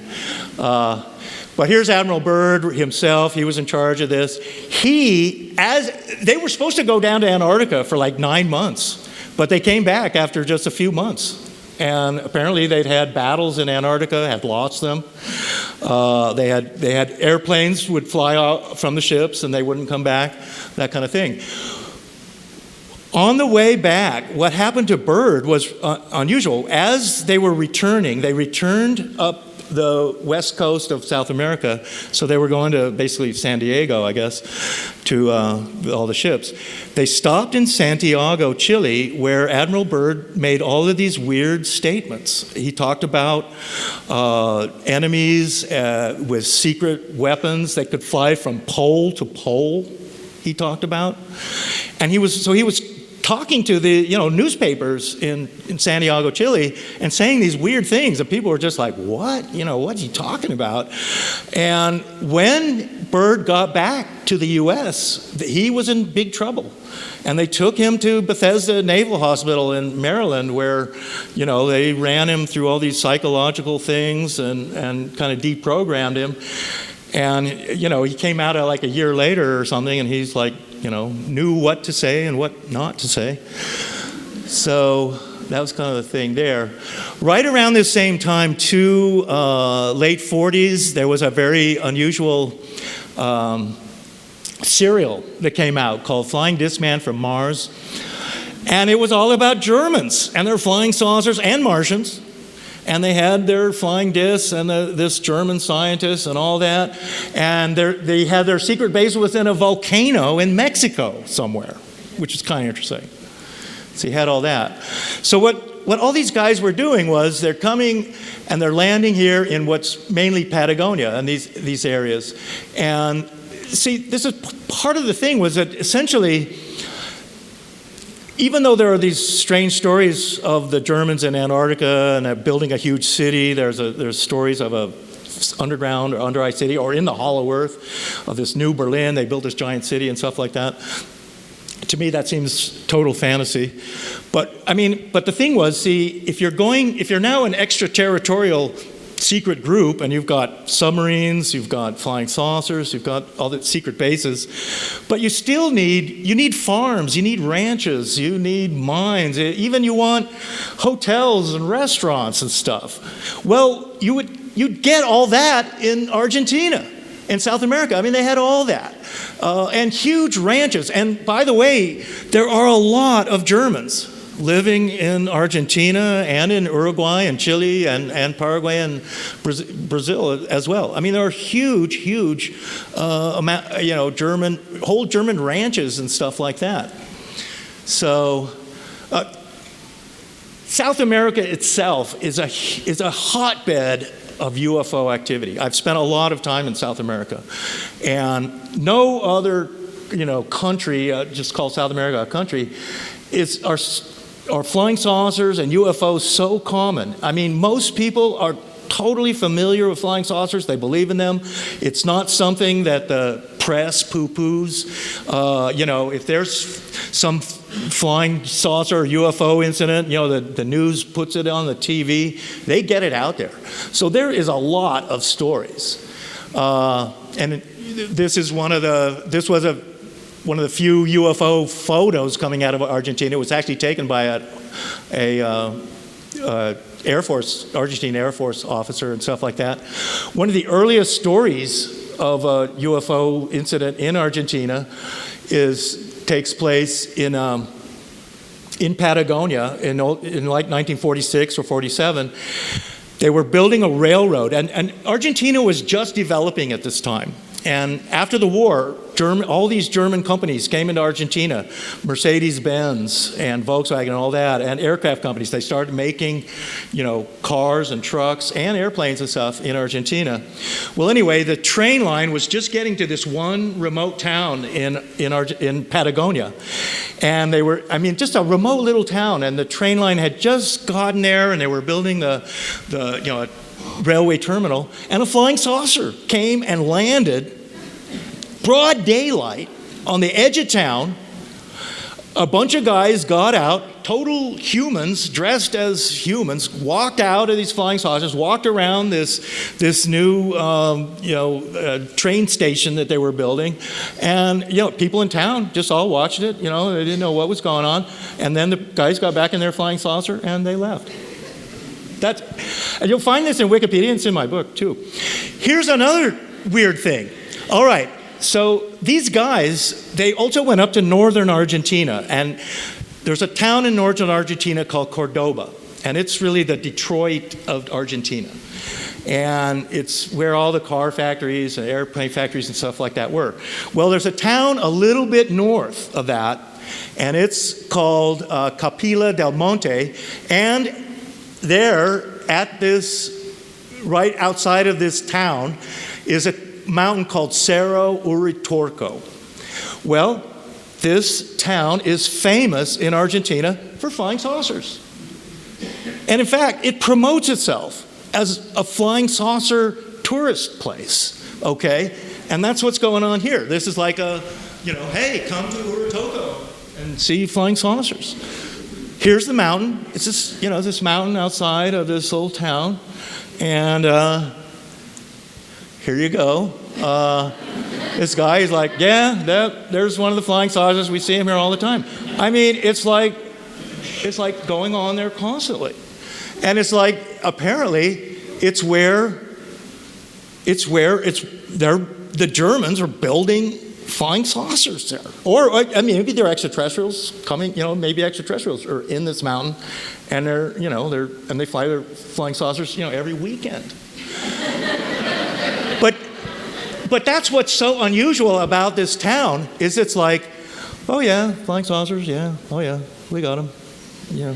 But here's Admiral Byrd himself. He was in charge of this. They were supposed to go down to Antarctica for like 9 months, but they came back after just a few months. And apparently they'd had battles in Antarctica, had lost them. They had airplanes would fly out from the ships and they wouldn't come back, that kind of thing. On the way back, what happened to Byrd was unusual. As they were returning, they returned up the west coast of South America, so they were going to basically San Diego, I guess, to all the ships. They stopped in Santiago, Chile, where Admiral Byrd made all of these weird statements. He talked about enemies with secret weapons that could fly from pole to pole, he talked about. And he was talking to the newspapers in Santiago, Chile, and saying these weird things, and people were just like, what? What's he talking about? And when Byrd got back to the U.S., he was in big trouble. And they took him to Bethesda Naval Hospital in Maryland, where, they ran him through all these psychological things and kind of deprogrammed him. And, he came out like a year later or something, and he's like, knew what to say and what not to say. So that was kind of the thing there. Right around this same time, too, late 40s, there was a very unusual serial that came out called Flying Disc Man from Mars. And it was all about Germans and their flying saucers and Martians. And they had their flying discs and this German scientist and all that. And they had their secret base within a volcano in Mexico somewhere, which is kind of interesting. So you had all that. So what all these guys were doing was they're coming and they're landing here in what's mainly Patagonia and these areas. And see, this is part of the thing was that essentially, even though there are these strange stories of the Germans in Antarctica and they're building a huge city, there's stories of a underground or under ice city, or in the Hollow Earth of this new Berlin, they built this giant city and stuff like that. To me, that seems total fantasy. But the thing was, see, if you're now an extraterritorial secret group, and you've got submarines, you've got flying saucers, you've got all the secret bases, but you still need farms, you need ranches, you need mines, even you want hotels and restaurants and stuff. Well, you'd get all that in Argentina, in South America. They had all that. And huge ranches. And by the way, there are a lot of Germans living in Argentina and in Uruguay and Chile and Paraguay and Brazil as well. there are huge amount, whole German ranches and stuff like that. So South America itself is a hotbed of UFO activity. I've spent a lot of time in South America, and no other country, just called South America a country, are flying saucers and UFOs so common. Most people are totally familiar with flying saucers. They believe in them. It's not something that the press poo-poos. If there's some flying saucer or UFO incident, the news puts it on the TV, they get it out there. So there is a lot of stories. And this was one of the few UFO photos coming out of Argentina. It was actually taken by a Air Force, Argentine Air Force officer and stuff like that. One of the earliest stories of a UFO incident in Argentina takes place in Patagonia in like 1946 or 47. They were building a railroad, and Argentina was just developing at this time. And after the war, all these German companies came into Argentina, Mercedes-Benz and Volkswagen and all that, and aircraft companies. They started making, cars and trucks and airplanes and stuff in Argentina. Well, anyway, the train line was just getting to this one remote town in Patagonia. And they were, just a remote little town, and the train line had just gotten there, and they were building a railway terminal, and a flying saucer came and landed broad daylight on the edge of town a bunch of guys got out, total humans, dressed as humans, walked out of these flying saucers, walked around this new train station that they were building, and people in town just all watched it. They didn't know what was going on, and then the guys got back in their flying saucer and they left. And you'll find this in Wikipedia, and it's in my book too. Here's another weird thing. All right. So these guys, they also went up to northern Argentina, and there's a town in northern Argentina called Cordoba, and it's really the Detroit of Argentina. And it's where all the car factories and airplane factories and stuff like that were. Well, there's a town a little bit north of that, and it's called Capilla del Monte, and there at this, right outside of this town, is a mountain called Cerro Uritorco. Well, this town is famous in Argentina for flying saucers. And in fact, it promotes itself as a flying saucer tourist place, okay? And that's what's going on here. This is like a, hey, come to Uritorco and see flying saucers. Here's the mountain. It's this, this mountain outside of this little town. And here you go. This guy is like, there's one of the flying saucers. We see him here all the time. I mean, it's like going on there constantly. And it's like, apparently, the Germans are building flying saucers there. Or, maybe they're extraterrestrials coming, maybe extraterrestrials are in this mountain, and they fly their flying saucers, every weekend. But that's what's so unusual about this town, is it's like, oh yeah, flying saucers, yeah, oh yeah, we got them, yeah.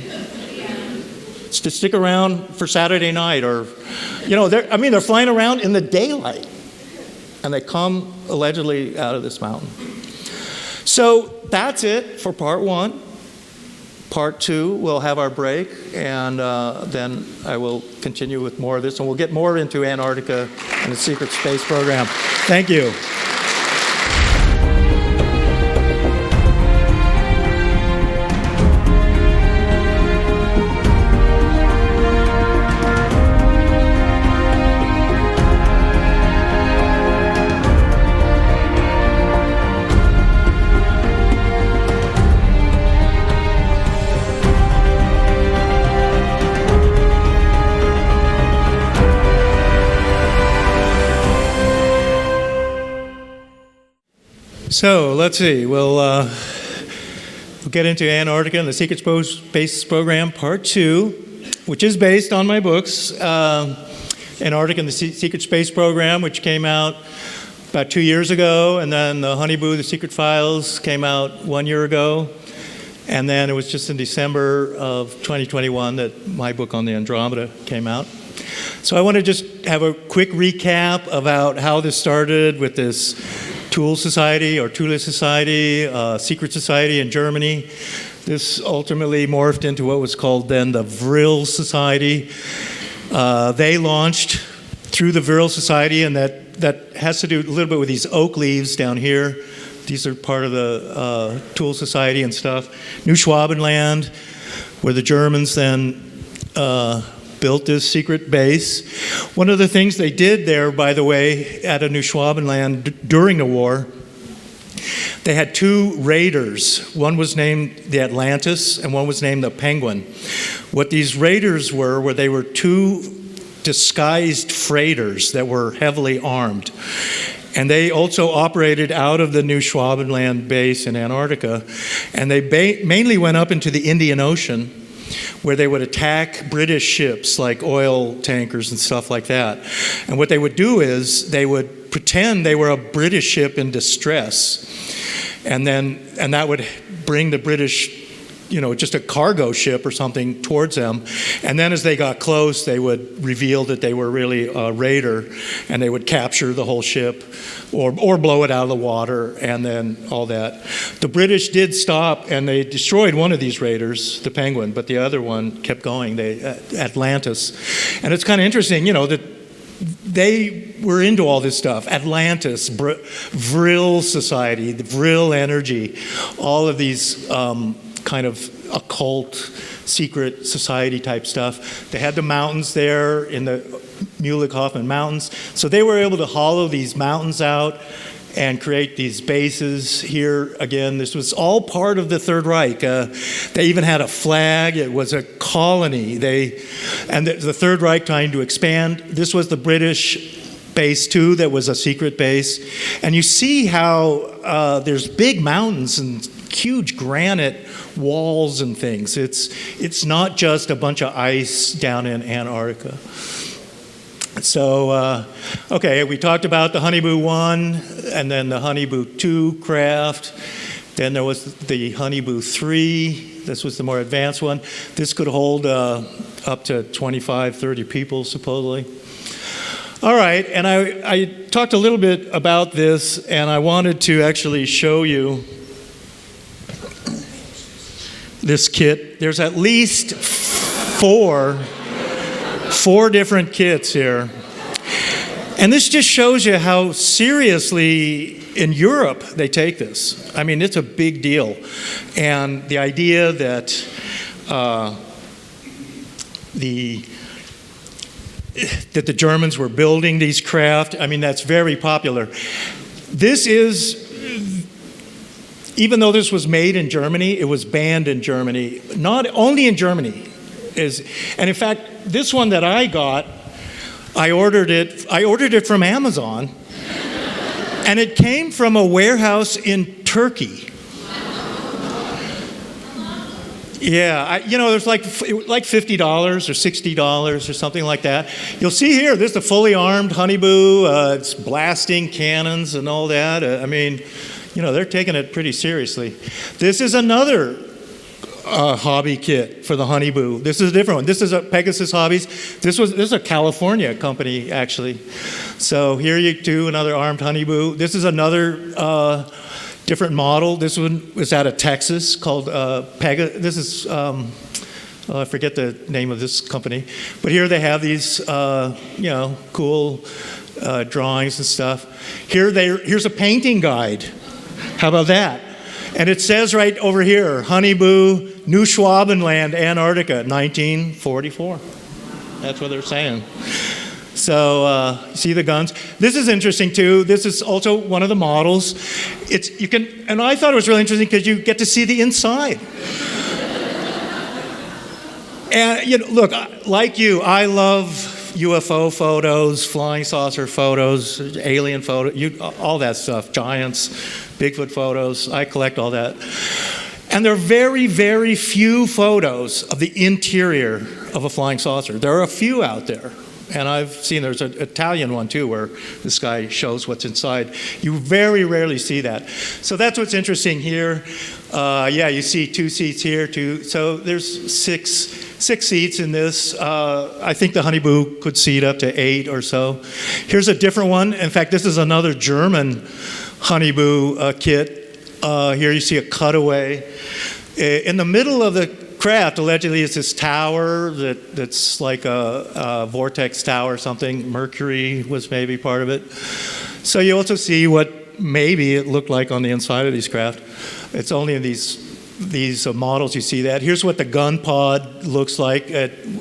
To stick around for Saturday night, or, they're flying around in the daylight, and they come allegedly out of this mountain. So that's it for part one. Part two, we'll have our break, and then I will continue with more of this, and we'll get more into Antarctica and the secret space program. Thank you. So let's see, we'll get into Antarctica and the Secret Space Program, Part 2, which is based on my books, Antarctica and the Secret Space Program, which came out about 2 years ago, and then the Haunebu, the Secret Files, came out 1 year ago, and then it was just in December of 2021 that my book on the Andromeda came out. So I want to just have a quick recap about how this started with this Tool Society or Thule Society, secret society in Germany. This ultimately morphed into what was called then the Vril Society. They launched through the Vril Society, and that has to do a little bit with these oak leaves down here. These are part of the Tool Society and stuff. New Schwabenland, where the Germans then built this secret base. One of the things they did there, by the way, at a New Schwabenland during the war, they had two raiders. One was named the Atlantis, and one was named the Penguin. What these raiders were they were two disguised freighters that were heavily armed. And they also operated out of the New Schwabenland base in Antarctica. And they mainly went up into the Indian Ocean, where they would attack British ships like oil tankers and stuff like that. And what they would do is they would pretend they were a British ship in distress. And that would bring the British, just a cargo ship or something towards them. And then as they got close, they would reveal that they were really a raider, and they would capture the whole ship or blow it out of the water, and then all that. The British did stop, and they destroyed one of these raiders, the Penguin, but the other one kept going, Atlantis. And it's kind of interesting, that they were into all this stuff. Atlantis, Vril Society, the Vril Energy, all of these kind of occult, secret society type stuff. They had the mountains there in the Mulek-Hoffman Mountains. So they were able to hollow these mountains out and create these bases here. Again, this was all part of the Third Reich. They even had a flag. It was a colony. And the Third Reich trying to expand. This was the British base too, that was a secret base. And you see how there's big mountains and huge granite walls and things. It's not just a bunch of ice down in Antarctica. So, okay, we talked about the Haunebu 1 and then the Haunebu 2 craft. Then there was the Haunebu 3. This was the more advanced one. This could hold up to 25, 30 people, supposedly. All right, and I talked a little bit about this, and I wanted to actually show you this kit. There's at least four different kits here. And this just shows you how seriously in Europe they take this. I mean, it's a big deal. And the idea that the Germans were building these craft, I mean, that's very popular. This is, even though this was made in Germany, it was banned in Germany, not only in Germany. And in fact, this one that I got, I ordered it from Amazon, and it came from a warehouse in Turkey. Yeah, there's like $50 or $60 or something like that. You'll see here, this is a fully armed Haunebu. It's blasting cannons and all that. I mean, they're taking it pretty seriously. This is another hobby kit for the Haunebu. This is a different one. This is a Pegasus Hobbies. This is a California company, actually. So here you do another armed Haunebu. This is another different model. This one was out of Texas called Pegasus. This is, I forget the name of this company. But here they have these, cool drawings and stuff. Here's a painting guide. How about that? And it says right over here, Haunebu, New Schwabenland, Antarctica, 1944. That's what they're saying. So, see the guns. This is interesting too. This is also one of the models. And I thought it was really interesting because you get to see the inside. And look, like you, I love UFO photos, flying saucer photos, alien photos, all that stuff, giants, Bigfoot photos. I collect all that. And there are very, very few photos of the interior of a flying saucer. There are a few out there. And I've seen there's an Italian one too where this guy shows what's inside. You very rarely see that. So that's what's interesting here. You see 2 seats here, so there's six seats in this. I think the Haunebu could seat up to 8 or so. Here's a different one. In fact, this is another German Haunebu kit. Here you see a cutaway. In the middle of the craft, allegedly, is this tower that's like a vortex tower or something. Mercury was maybe part of it. So you also see what maybe it looked like on the inside of these craft. It's only in these models you see that. Here's what the gun pod looks like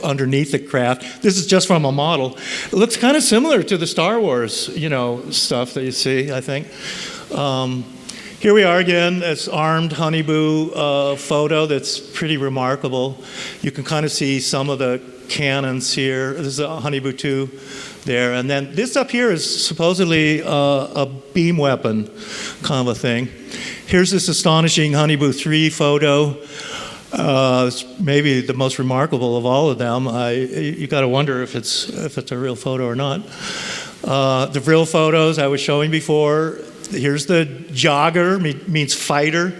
underneath the craft. This is just from a model. It looks kind of similar to the Star Wars, stuff that you see, I think. Here we are again, this armed Haunebu photo that's pretty remarkable. You can kind of see some of the cannons here. This is a Haunebu 2 there. And then this up here is supposedly a beam weapon kind of a thing. Here's this astonishing Haunebu 3 photo. It's maybe the most remarkable of all of them. You got to wonder if it's a real photo or not. The Vril photos I was showing before. Here's the jogger, means fighter.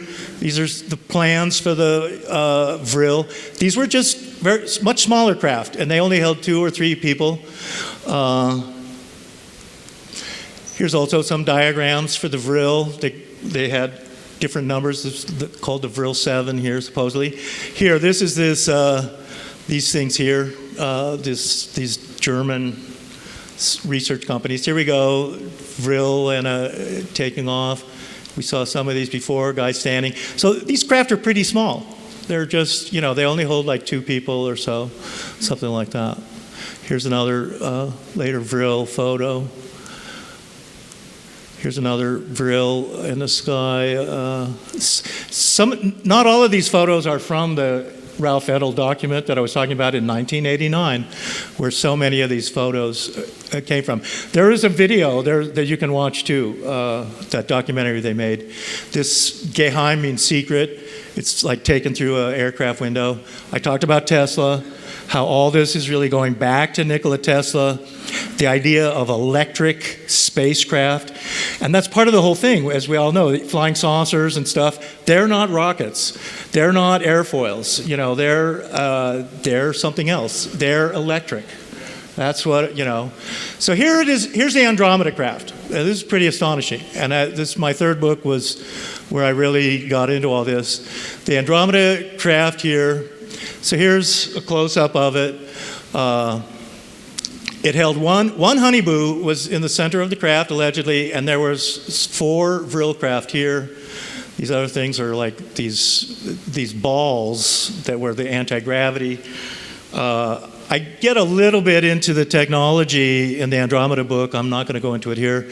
These are the plans for the Vril. These were just much smaller craft, and they only held 2 or 3 people. Here's also some diagrams for the Vril. They had different numbers called the Vril 7 here, supposedly. Here, this is these things here, these German research companies. Here we go, Vril and taking off. We saw some of these before, guys standing. So these craft are pretty small. They're just, you know, they only hold like 2 people or so, something like that. Here's another later Vril photo. Here's another Vril in the sky. Not all of these photos are from the Ralph Edel document that I was talking about in 1989, where so many of these photos came from. There is a video there that you can watch too, that documentary they made. This Geheim means secret. It's like taken through an aircraft window. I talked about Tesla, how all this is really going back to Nikola Tesla, the idea of electric spacecraft. And that's part of the whole thing, as we all know, flying saucers and stuff, they're not rockets. They're not airfoils. You know, they're something else. They're electric. That's what, you know. So here it is. Here's the Andromeda craft. This is pretty astonishing. And this, my third book was where I really got into all this. The Andromeda craft here. So here's a close-up of it. It held one Haunebu was in the center of the craft, allegedly, and there was 4 Vril craft here. These other things are like these balls that were the anti-gravity. I get a little bit into the technology in the Andromeda book. I'm not going to go into it here.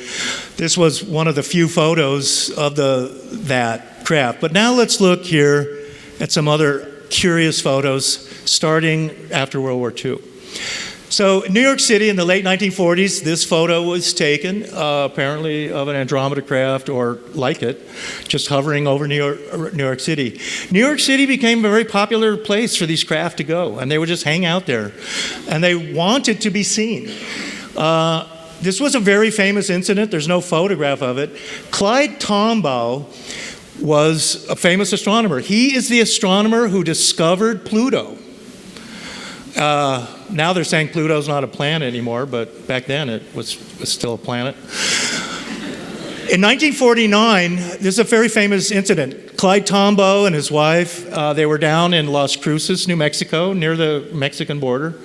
This was one of the few photos of that craft. But now let's look here at some other curious photos starting after World War II. So in New York City in the late 1940s, this photo was taken, apparently of an Andromeda craft or like it, just hovering over New York City. New York City became a very popular place for these craft to go, and they would just hang out there, and they wanted to be seen. This was a very famous incident. There's no photograph of it. Clyde Tombaugh was a famous astronomer. He is the astronomer who discovered Pluto. Now they're saying Pluto's not a planet anymore, but back then it was still a planet. In 1949, this is a very famous incident. Clyde Tombaugh and his wife, they were down in Las Cruces, New Mexico, near the Mexican border.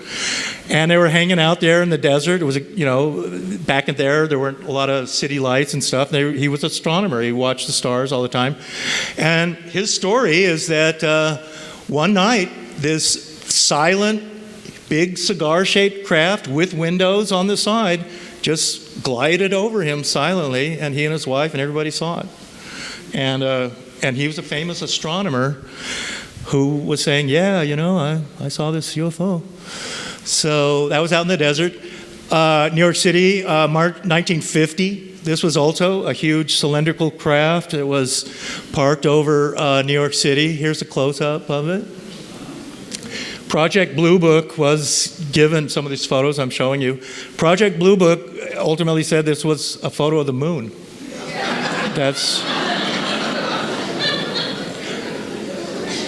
And they were hanging out there in the desert. It was, you know, back in there weren't a lot of city lights and stuff. He was an astronomer. He watched the stars all the time. And his story is that one night, this silent, big cigar-shaped craft with windows on the side just glided over him silently, and he and his wife and everybody saw it. And he was a famous astronomer who was saying, yeah, you know, I saw this UFO. So that was out in the desert. New York City, March 1950. This was also a huge cylindrical craft. It was parked over New York City. Here's a close-up of it. Project Blue Book was given, some of these photos I'm showing you. Project Blue Book ultimately said this was a photo of the moon.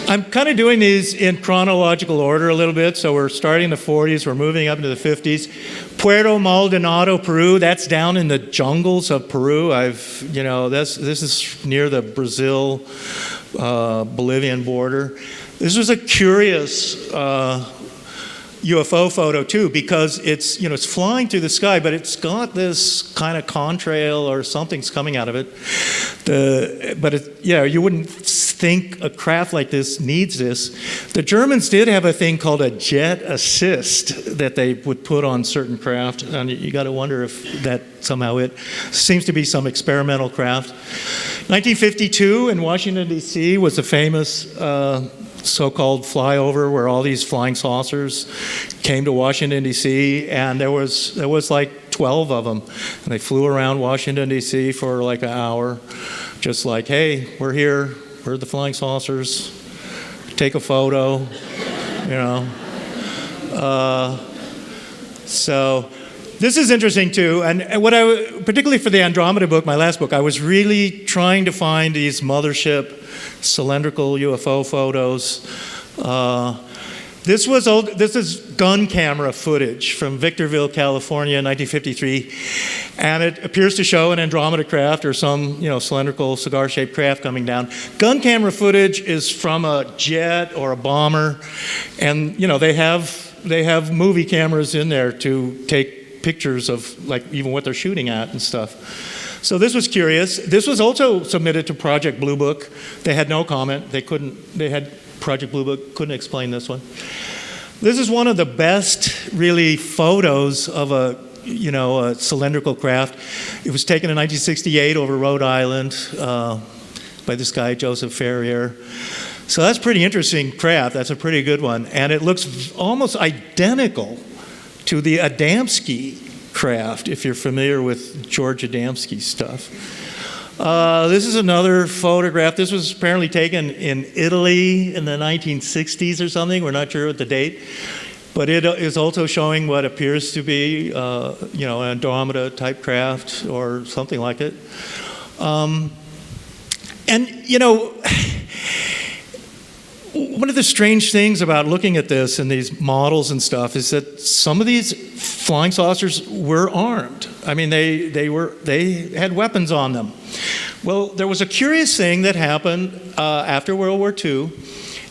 I'm kind of doing these in chronological order a little bit. So we're starting in the 40s, we're moving up into the 50s. Puerto Maldonado, Peru, that's down in the jungles of Peru. This is near the Brazil, Bolivian border. This was a curious UFO photo too, because it's flying through the sky, but it's got this kind of contrail or something's coming out of it. You wouldn't think a craft like this needs this. The Germans did have a thing called a jet assist that they would put on certain craft, and you got to wonder if that somehow it seems to be some experimental craft. 1952 in Washington, D.C. was a famous so-called flyover where all these flying saucers came to Washington, D.C., and there was like 12 of them. And they flew around Washington, D.C. for like an hour, just like, hey, we're here, we're the flying saucers, take a photo, So this is interesting too, and particularly for the Andromeda book, my last book, I was really trying to find these mothership cylindrical UFO photos. This is gun camera footage from Victorville, California, 1953, and it appears to show an Andromeda craft or some cylindrical cigar-shaped craft coming down. Gun camera footage is from a jet or a bomber, and they have movie cameras in there to take pictures of like even what they're shooting at and stuff. So this was curious. This was also submitted to Project Blue Book. They had no comment. They had Project Blue Book couldn't explain this one. This is one of the best really photos of a cylindrical craft. It was taken in 1968 over Rhode Island by this guy, Joseph Ferrier. So that's a pretty interesting craft. That's a pretty good one. And it looks almost identical to the Adamski craft, if you're familiar with George Adamski's stuff. This is another photograph. This was apparently taken in Italy in the 1960s or something. We're not sure what the date. But it is also showing what appears to be, an Andromeda type craft or something like it. One of the strange things about looking at this and these models and stuff is that some of these flying saucers were armed. I mean, they had weapons on them. Well, there was a curious thing that happened after World War II,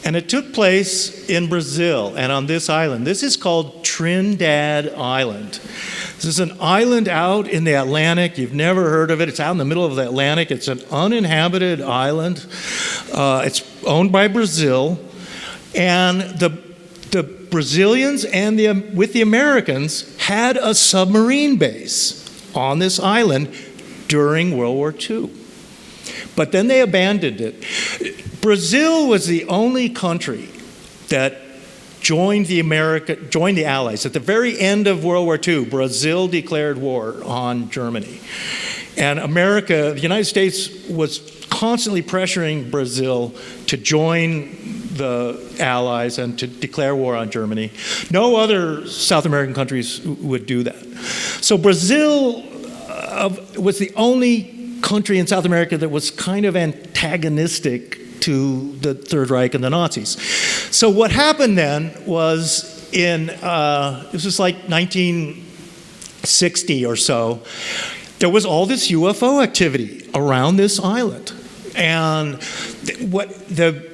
and it took place in Brazil and on this island. This is called Trinidad Island. This is an island out in the Atlantic. You've never heard of it. It's out in the middle of the Atlantic. It's an uninhabited island. It's owned by Brazil. And the Brazilians and with the Americans had a submarine base on this island during World War II. But then they abandoned it. Brazil was the only country that joined the Allies. At the very end of World War II, Brazil declared war on Germany. And the United States was constantly pressuring Brazil to join the Allies and to declare war on Germany. No other South American countries would do that. So Brazil was the only country in South America that was kind of antagonistic to the Third Reich and the Nazis. So what happened then was this was like 1960 or so, there was all this UFO activity around this island. And the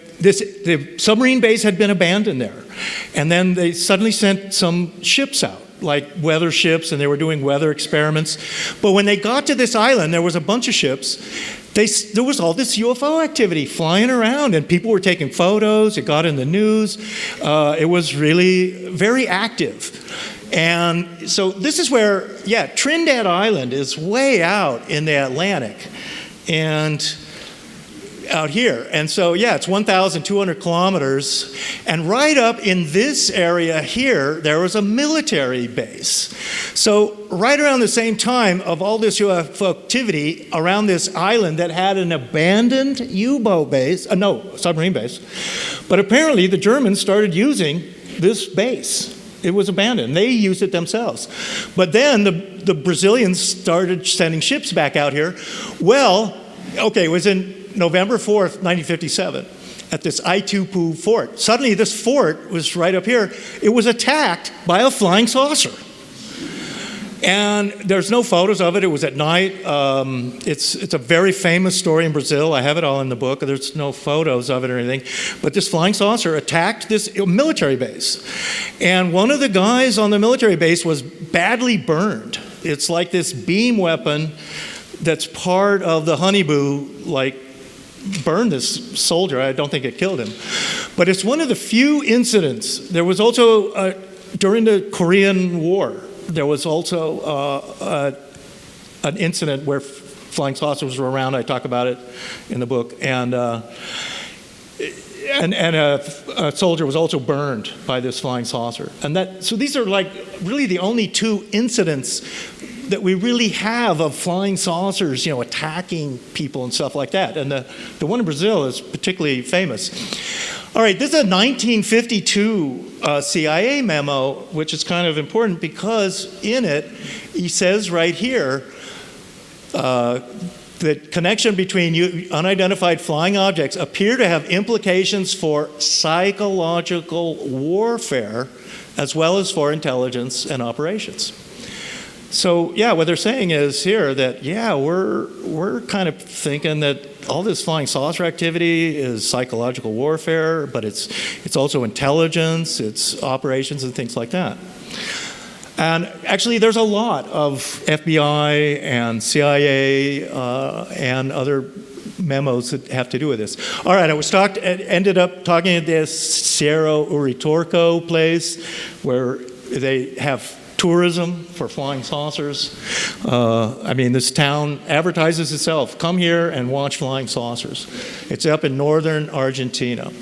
submarine base had been abandoned there. And then they suddenly sent some ships out, like weather ships, and they were doing weather experiments. But when they got to this island, there was a bunch of ships. There was all this UFO activity flying around, and people were taking photos. It got in the news. It was really very active. And so this is where, Trinidad Island is way out in the Atlantic and out here. And so, it's 1,200 kilometers. And right up in this area here, there was a military base. So right around the same time of all this UFO activity around this island that had an abandoned submarine base. But apparently the Germans started using this base. It was abandoned. They used it themselves. But then the Brazilians started sending ships back out here. Well, it was in November 4th, 1957, at this Itupu fort. Suddenly this fort was right up here. It was attacked by a flying saucer. And there's no photos of it. It was at night. It's a very famous story in Brazil. I have it all in the book. There's no photos of it or anything. But this flying saucer attacked this military base. And one of the guys on the military base was badly burned. It's like this beam weapon that's part of the Haunebu, burned this soldier. I don't think it killed him. But it's one of the few incidents. There was also, during the Korean War, there was also an incident where flying saucers were around. I talk about it in the book. And a soldier was also burned by this flying saucer. So these are really the only two incidents that we really have of flying saucers, attacking people and stuff like that. And the one in Brazil is particularly famous. All right, this is a 1952 CIA memo, which is kind of important because in it, he says right here, the connection between unidentified flying objects appear to have implications for psychological warfare as well as for intelligence and operations. So, what they're saying is here that, we're kind of thinking that all this flying saucer activity is psychological warfare, but it's also intelligence, it's operations and things like that. And actually, there's a lot of FBI and CIA and other memos that have to do with this. All right, ended up talking at this Cerro Uritorco place where they have tourism for flying saucers. I mean, this town advertises itself. Come here and watch flying saucers. It's up in northern Argentina.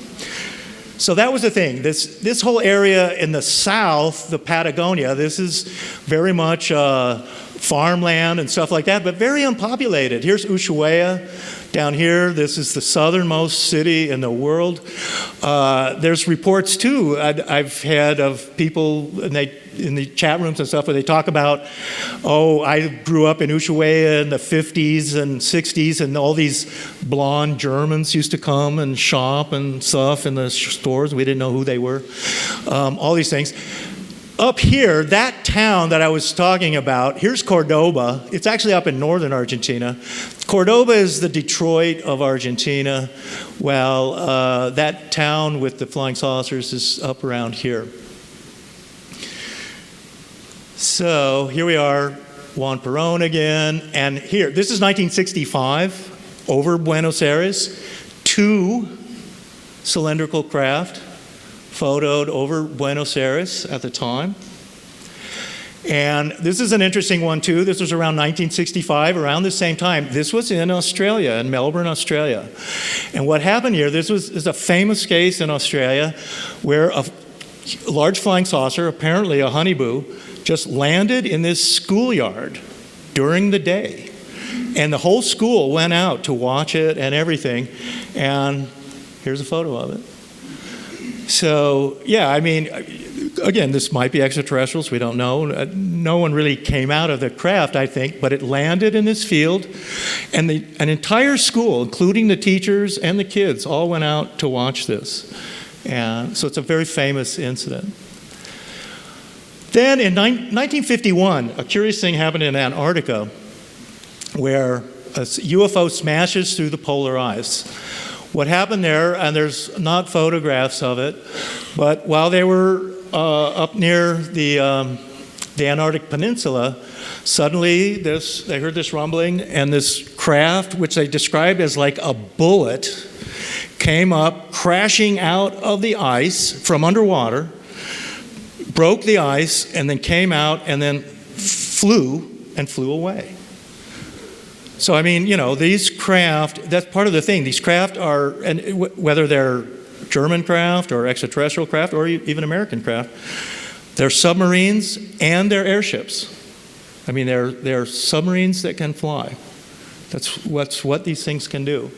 So that was the thing. This whole area in the south, the Patagonia, this is very much farmland and stuff like that, but very unpopulated. Here's Ushuaia down here. This is the southernmost city in the world. There's reports, too, I've had of people, in the chat rooms and stuff, where they talk about, oh, I grew up in Ushuaia in the 50s and 60s, and all these blonde Germans used to come and shop and stuff in the stores. We didn't know who they were. All these things. Up here, that town that I was talking about, here's Cordoba. It's actually up in northern Argentina. Cordoba is the Detroit of Argentina. Well, that town with the flying saucers is up around here. So here we are, Juan Perón again. And here, this is 1965, over Buenos Aires. 2 cylindrical craft photoed over Buenos Aires at the time. And this is an interesting one, too. This was around 1965, around the same time. This was in Australia, in Melbourne, Australia. And what happened here, this is a famous case in Australia where a large flying saucer, apparently a Haunebu, just landed in this schoolyard during the day. And the whole school went out to watch it and everything. And here's a photo of it. So, yeah, I mean, again, this might be extraterrestrials. We don't know. No one really came out of the craft, I think, but it landed in this field. And an entire school, including the teachers and the kids, all went out to watch this. And so it's a very famous incident. Then in 1951, a curious thing happened in Antarctica where a UFO smashes through the polar ice. What happened there, and there's not photographs of it, but while they were up near the Antarctic Peninsula, suddenly they heard this rumbling, and this craft, which they described as like a bullet, came up crashing out of the ice from underwater, broke the ice, and then came out and then flew away. So, I mean, you know, these craft, that's part of the thing. These craft are, and whether they're German craft or extraterrestrial craft or even American craft, they're submarines and they're airships. I mean, they're submarines that can fly. That's what these things can do.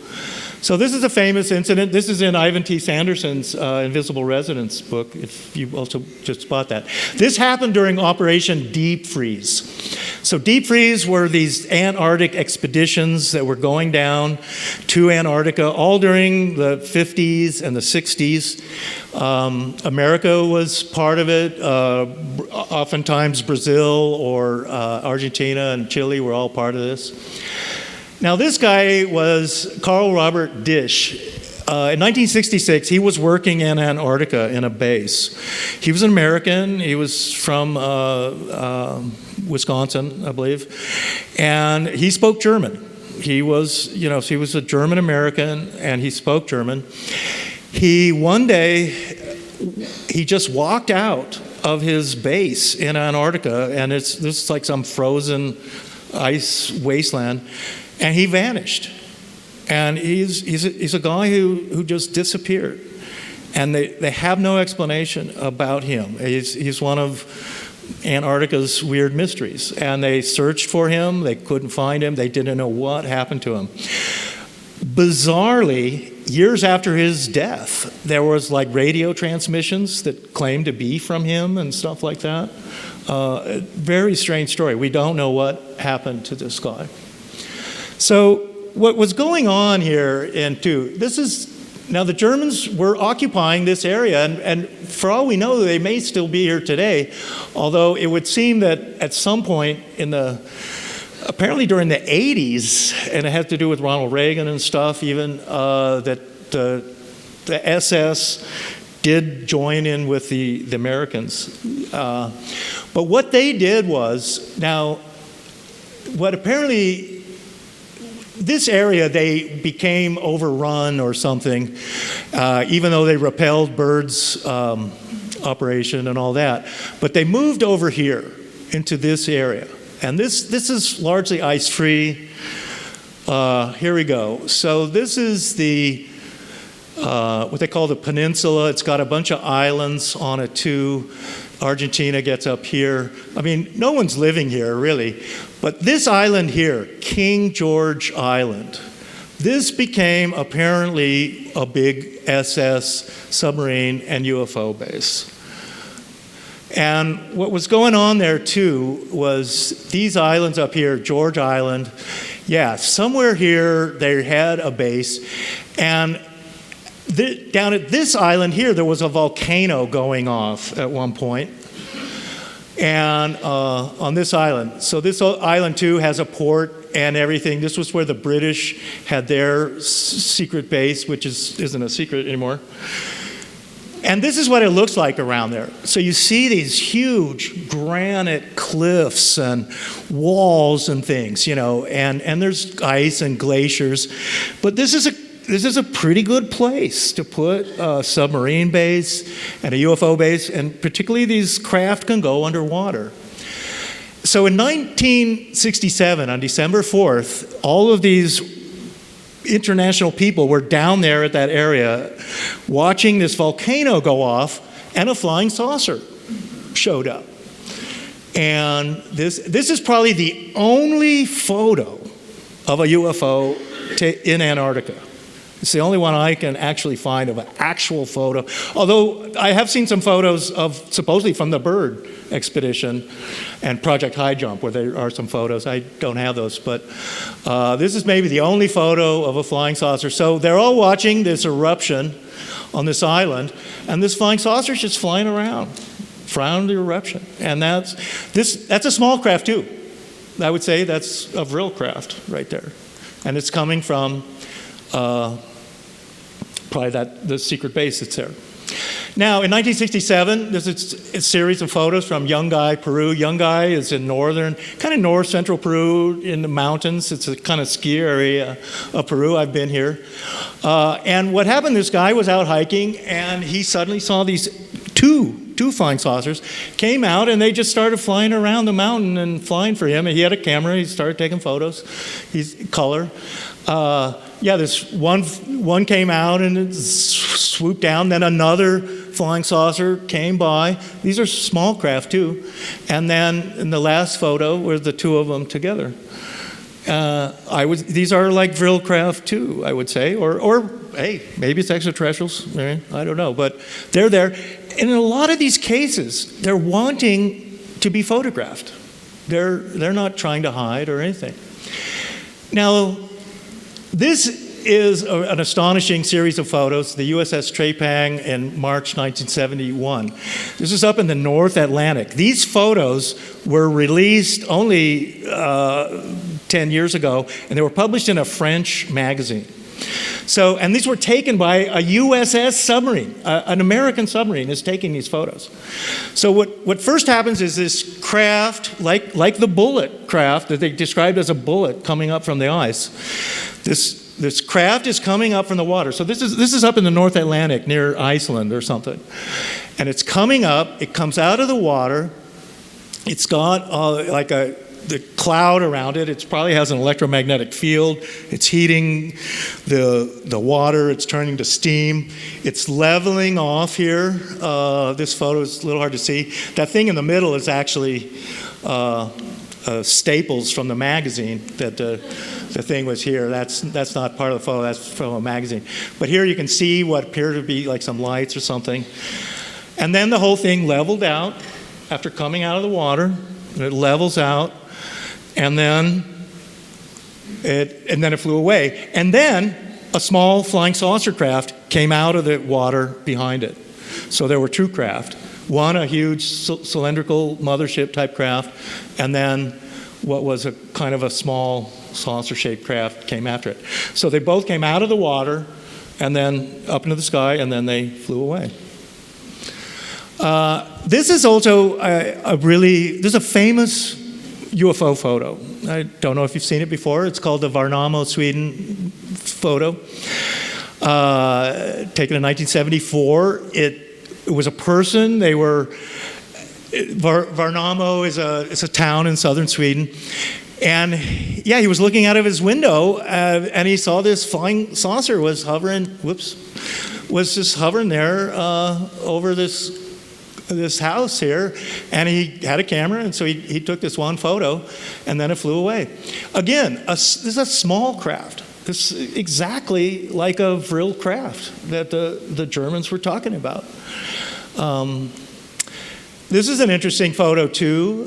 So this is a famous incident. This is in Ivan T. Sanderson's Invisible Residence book, if you also just spot that. This happened during Operation Deep Freeze. So Deep Freeze were these Antarctic expeditions that were going down to Antarctica all during the 50s and the 60s. America was part of it. Oftentimes Brazil or Argentina and Chile were all part of this. Now, this guy was Carl Robert Disch. In 1966, he was working in Antarctica in a base. He was an American. He was from Wisconsin, I believe. And he spoke German. He was a German American, and he spoke German. One day, he just walked out of his base in Antarctica, and this is like some frozen ice wasteland. And he vanished. And he's a guy who just disappeared. And they have no explanation about him. He's one of Antarctica's weird mysteries. And they searched for him. They couldn't find him. They didn't know what happened to him. Bizarrely, years after his death, there was like radio transmissions that claimed to be from him and stuff like that. Very strange story. We don't know what happened to this guy. So what was going on here now the Germans were occupying this area, and for all we know, they may still be here today, although it would seem that at some point apparently during the 80s, and it had to do with Ronald Reagan and stuff even, that the SS did join in with the Americans. But what they did was, now, what apparently, this area, they became overrun or something, even though they repelled Bird's operation and all that. But they moved over here into this area. And this is largely ice-free. Here we go. So this is the, what they call the peninsula. It's got a bunch of islands on it too. Argentina gets up here. I mean, no one's living here, really. But this island here, King George Island, this became apparently a big SS submarine and UFO base. And what was going on there too was these islands up here, George Island, yeah, somewhere here they had a base. And down at this island here, there was a volcano going off at one point. And on this island. So this island too has a port and everything. This was where the British had their secret base, which isn't a secret anymore. And this is what it looks like around there. So you see these huge granite cliffs and walls and things, you know, and there's ice and glaciers. But this is a pretty good place to put a submarine base and a UFO base, and particularly these craft can go underwater. So in 1967, on December 4th, all of these international people were down there at that area watching this volcano go off, and a flying saucer showed up. And this is probably the only photo of a UFO in Antarctica. It's the only one I can actually find of an actual photo. Although I have seen some photos of supposedly from the Byrd expedition and Project High Jump, where there are some photos. I don't have those, but this is maybe the only photo of a flying saucer. So they're all watching this eruption on this island, and this flying saucer is just flying around the eruption. And that's a small craft too. I would say that's a real craft right there. And it's coming from probably the secret base that's there. Now, in 1967, there's a series of photos from Yungay, Peru. Yungay is in kind of north central Peru in the mountains. It's a kind of ski area of Peru. I've been here. And what happened, this guy was out hiking, and he suddenly saw these two flying saucers, came out, and they just started flying around the mountain and flying for him. And he had a camera. He started taking photos. He's color. This one came out and it swooped down. Then another flying saucer came by. These are small craft too. And then in the last photo were the two of them together. These are like drill craft too, I would say, or hey, maybe it's extraterrestrials. I don't know, but they're there. And in a lot of these cases, they're wanting to be photographed. They're not trying to hide or anything. Now, this is an astonishing series of photos, the USS Trepang in March 1971. This is up in the North Atlantic. These photos were released only 10 years ago, and they were published in a French magazine. So, and these were taken by a USS submarine. An American submarine is taking these photos. So what first happens is this craft, like the bullet craft that they described as a bullet coming up from the ice, this craft is coming up from the water. So this is up in the North Atlantic near Iceland or something. And it's coming up, it comes out of the water, it's got the cloud around it. It probably has an electromagnetic field. It's heating the water. It's turning to steam. It's leveling off here. This photo is a little hard to see. That thing in the middle is actually staples from the magazine that the thing was here. That's not part of the photo. That's from a magazine. But here you can see what appear to be like some lights or something. And then the whole thing leveled out after coming out of the water. It levels out. And then it flew away. And then a small flying saucer craft came out of the water behind it. So there were two craft. One, a huge cylindrical mothership type craft, and then what was a kind of a small saucer-shaped craft came after it. So they both came out of the water and then up into the sky, and then they flew away. This is also this is a famous UFO photo. I don't know if you've seen it before. It's called the Värnamo, Sweden photo. Taken in 1974. It was a person. They were Värnamo is a town in southern Sweden, and yeah, he was looking out of his window, and he saw this flying saucer was hovering. Was just hovering there over this house here, and he had a camera, and so he took this one photo, and then it flew away. Again, this is a small craft. This is exactly like a Vril craft that the Germans were talking about. This is an interesting photo too.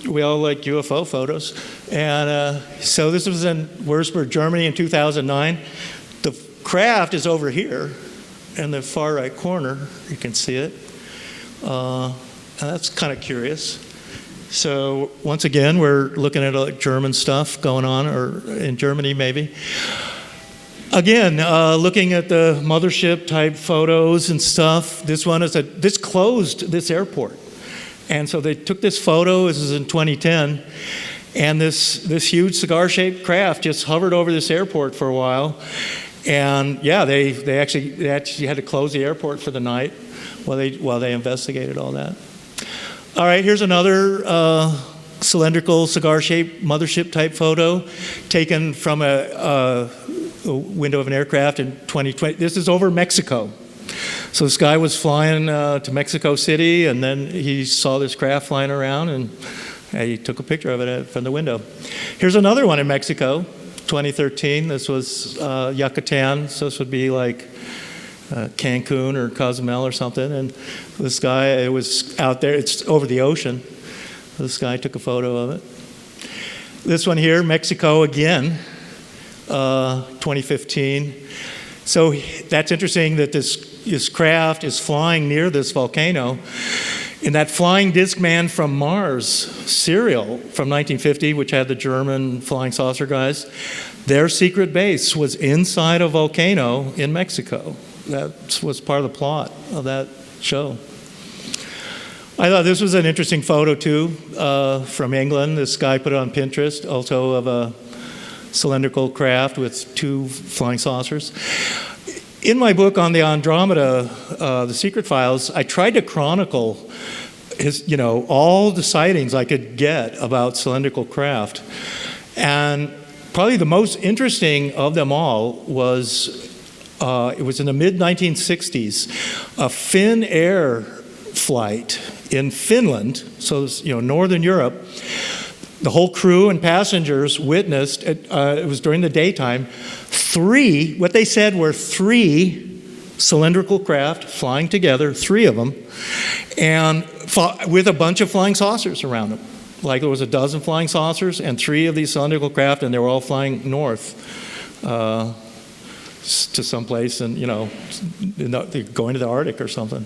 We all like UFO photos, and so this was in Würzburg, Germany, in 2009. The craft is over here in the far right corner. You can see it. And that's kind of curious. So once again, we're looking at German stuff going on, or in Germany maybe. Again, looking at the mothership type photos and stuff. This one is this closed this airport, and so they took this photo. This is in 2010, and this huge cigar-shaped craft just hovered over this airport for a while. And yeah, they actually had to close the airport for the night while they investigated all that. All right, here's another cylindrical cigar-shaped mothership type photo taken from a window of an aircraft in 2020. This is over Mexico. So this guy was flying to Mexico City, and then he saw this craft flying around, and he took a picture of it from the window. Here's another one in Mexico, 2013. This was Yucatan, so this would be like Cancun or Cozumel or something. And this guy, it was out there, it's over the ocean. This guy took a photo of it. This one here, Mexico again, 2015. So that's interesting that this craft is flying near this volcano. In that Flying Disc Man from Mars serial from 1950, which had the German flying saucer guys, their secret base was inside a volcano in Mexico. That was part of the plot of that show. I thought this was an interesting photo too, from England. This guy put it on Pinterest, also of a cylindrical craft with two flying saucers. In my book on the Andromeda, The Secret Files, I tried to chronicle all the sightings I could get about cylindrical craft. And probably the most interesting of them all was, it was in the mid-1960s, a Finnair flight in Finland, so northern Europe. The whole crew and passengers witnessed, it was during the daytime, what they said were three cylindrical craft flying together, three of them, and with a bunch of flying saucers around them. Like there was a dozen flying saucers and three of these cylindrical craft, and they were all flying north to someplace, and they're going to the Arctic or something.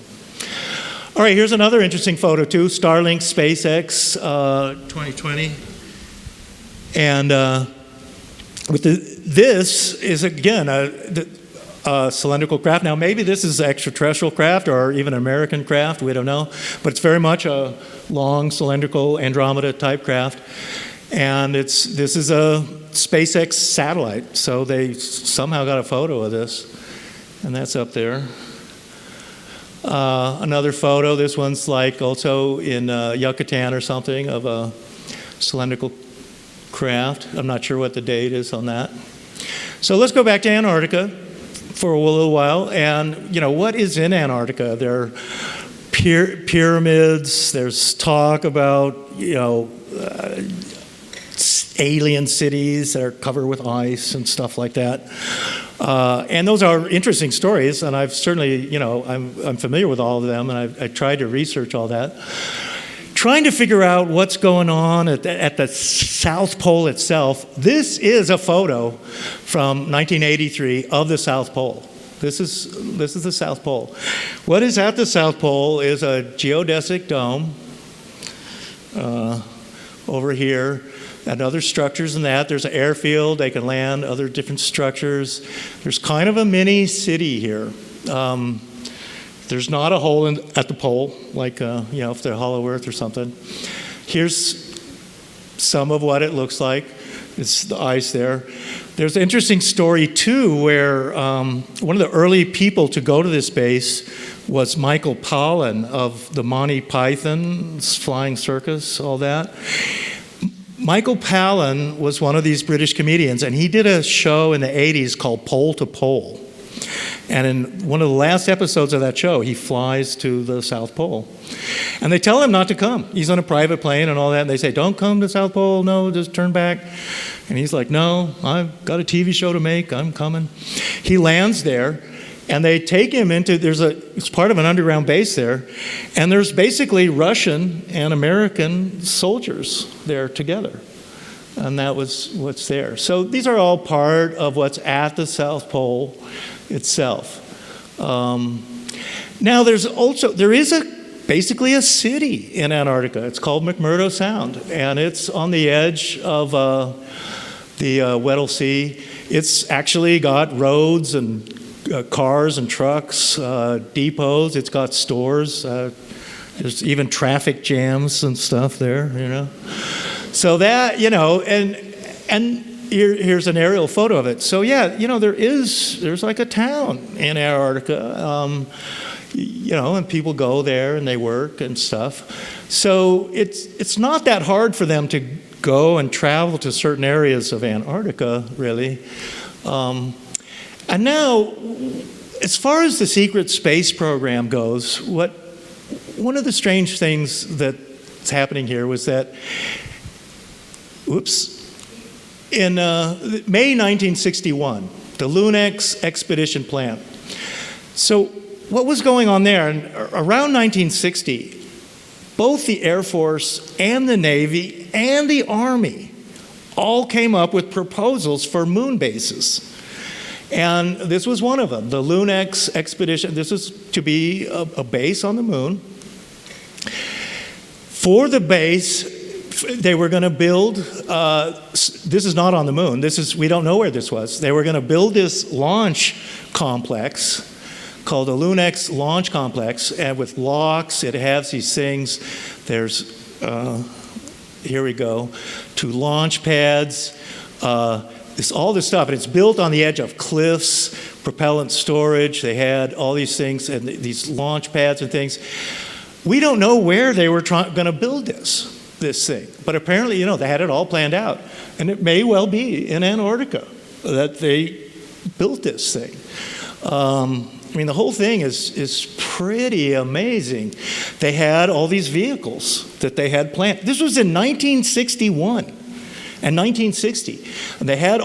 All right, here's another interesting photo too, Starlink, SpaceX, 2020. And this is again a cylindrical craft. Now maybe this is an extraterrestrial craft or even an American craft, we don't know. But it's very much a long cylindrical Andromeda type craft. And this is a SpaceX satellite. So they somehow got a photo of this. And that's up there. Another photo, this one's like also in Yucatan or something, of a cylindrical craft. I'm not sure what the date is on that. So let's go back to Antarctica for a little while. And, what is in Antarctica? There are pyramids, there's talk about, alien cities that are covered with ice and stuff like that. And those are interesting stories, and I've certainly, I'm familiar with all of them, and I tried to research all that. Trying to figure out what's going on at the South Pole itself. This is a photo from 1983 of the South Pole. This is the South Pole. What is at the South Pole is a geodesic dome over here. And other structures than that. There's an airfield, they can land, other different structures. There's kind of a mini city here. There's not a hole at the pole, like, if they're hollow earth or something. Here's some of what it looks like. It's the ice there. There's an interesting story, too, where one of the early people to go to this base was Michael Pollan of the Monty Python's Flying Circus, all that. Michael Palin was one of these British comedians, and he did a show in the 80s called Pole to Pole. And in one of the last episodes of that show, he flies to the South Pole. And they tell him not to come. He's on a private plane and all that, and they say, don't come to South Pole, no, just turn back. And he's like, no, I've got a TV show to make, I'm coming. He lands there, and they take him into, it's part of an underground base there, and there's basically Russian and American soldiers there together. And that was what's there. So these are all part of what's at the South Pole itself. Now there is basically a city in Antarctica. It's called McMurdo Sound, and it's on the edge of the Weddell Sea. It's actually got roads and cars and trucks, depots. It's got stores. There's even traffic jams and stuff there, So that, and here's an aerial photo of it. So yeah, there's like a town in Antarctica, and people go there and they work and stuff. So it's not that hard for them to go and travel to certain areas of Antarctica, really. And now, as far as the secret space program goes, one of the strange things that's happening here was that, in May 1961, the Lunex expedition plan. So what was going on there? And around 1960, both the Air Force and the Navy and the Army all came up with proposals for moon bases. And this was one of them, the Lunex expedition. This was to be a base on the moon. For the base, they were going to build, this is not on the moon, we don't know where this was. They were going to build this launch complex called the Lunex Launch Complex, and with locks, it has these things. There's, here we go, 2 launch pads, all this stuff, and it's built on the edge of cliffs, propellant storage. They had all these things, and these launch pads and things. We don't know where they were going to build this thing. But apparently, they had it all planned out. And it may well be in Antarctica that they built this thing. The whole thing is pretty amazing. They had all these vehicles that they had planned. This was in 1961 and 1960. And they had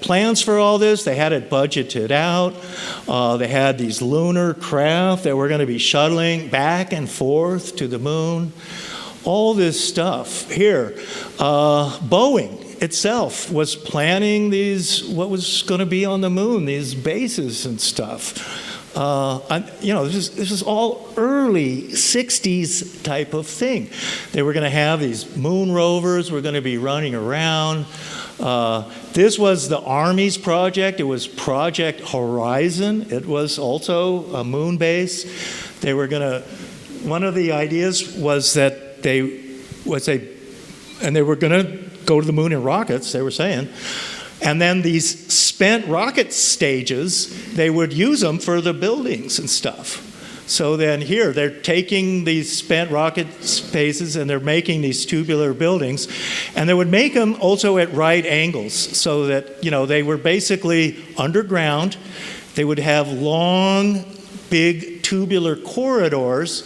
plans for all this. They had it budgeted out. They had these lunar craft that were going to be shuttling back and forth to the moon. All this stuff here. Boeing itself was planning what was going to be on the moon, these bases and stuff. This is all early 60s type of thing. They were going to have these moon rovers were going to be running around. This was the Army's project. It was Project Horizon. It was also a moon base. They were going to, one of the ideas was that they were going to go to the moon in rockets, they were saying. And then these spent rocket stages, they would use them for the buildings and stuff. So then here, they're taking these spent rocket spaces and they're making these tubular buildings. And they would make them also at right angles so that, they were basically underground. They would have long, big tubular corridors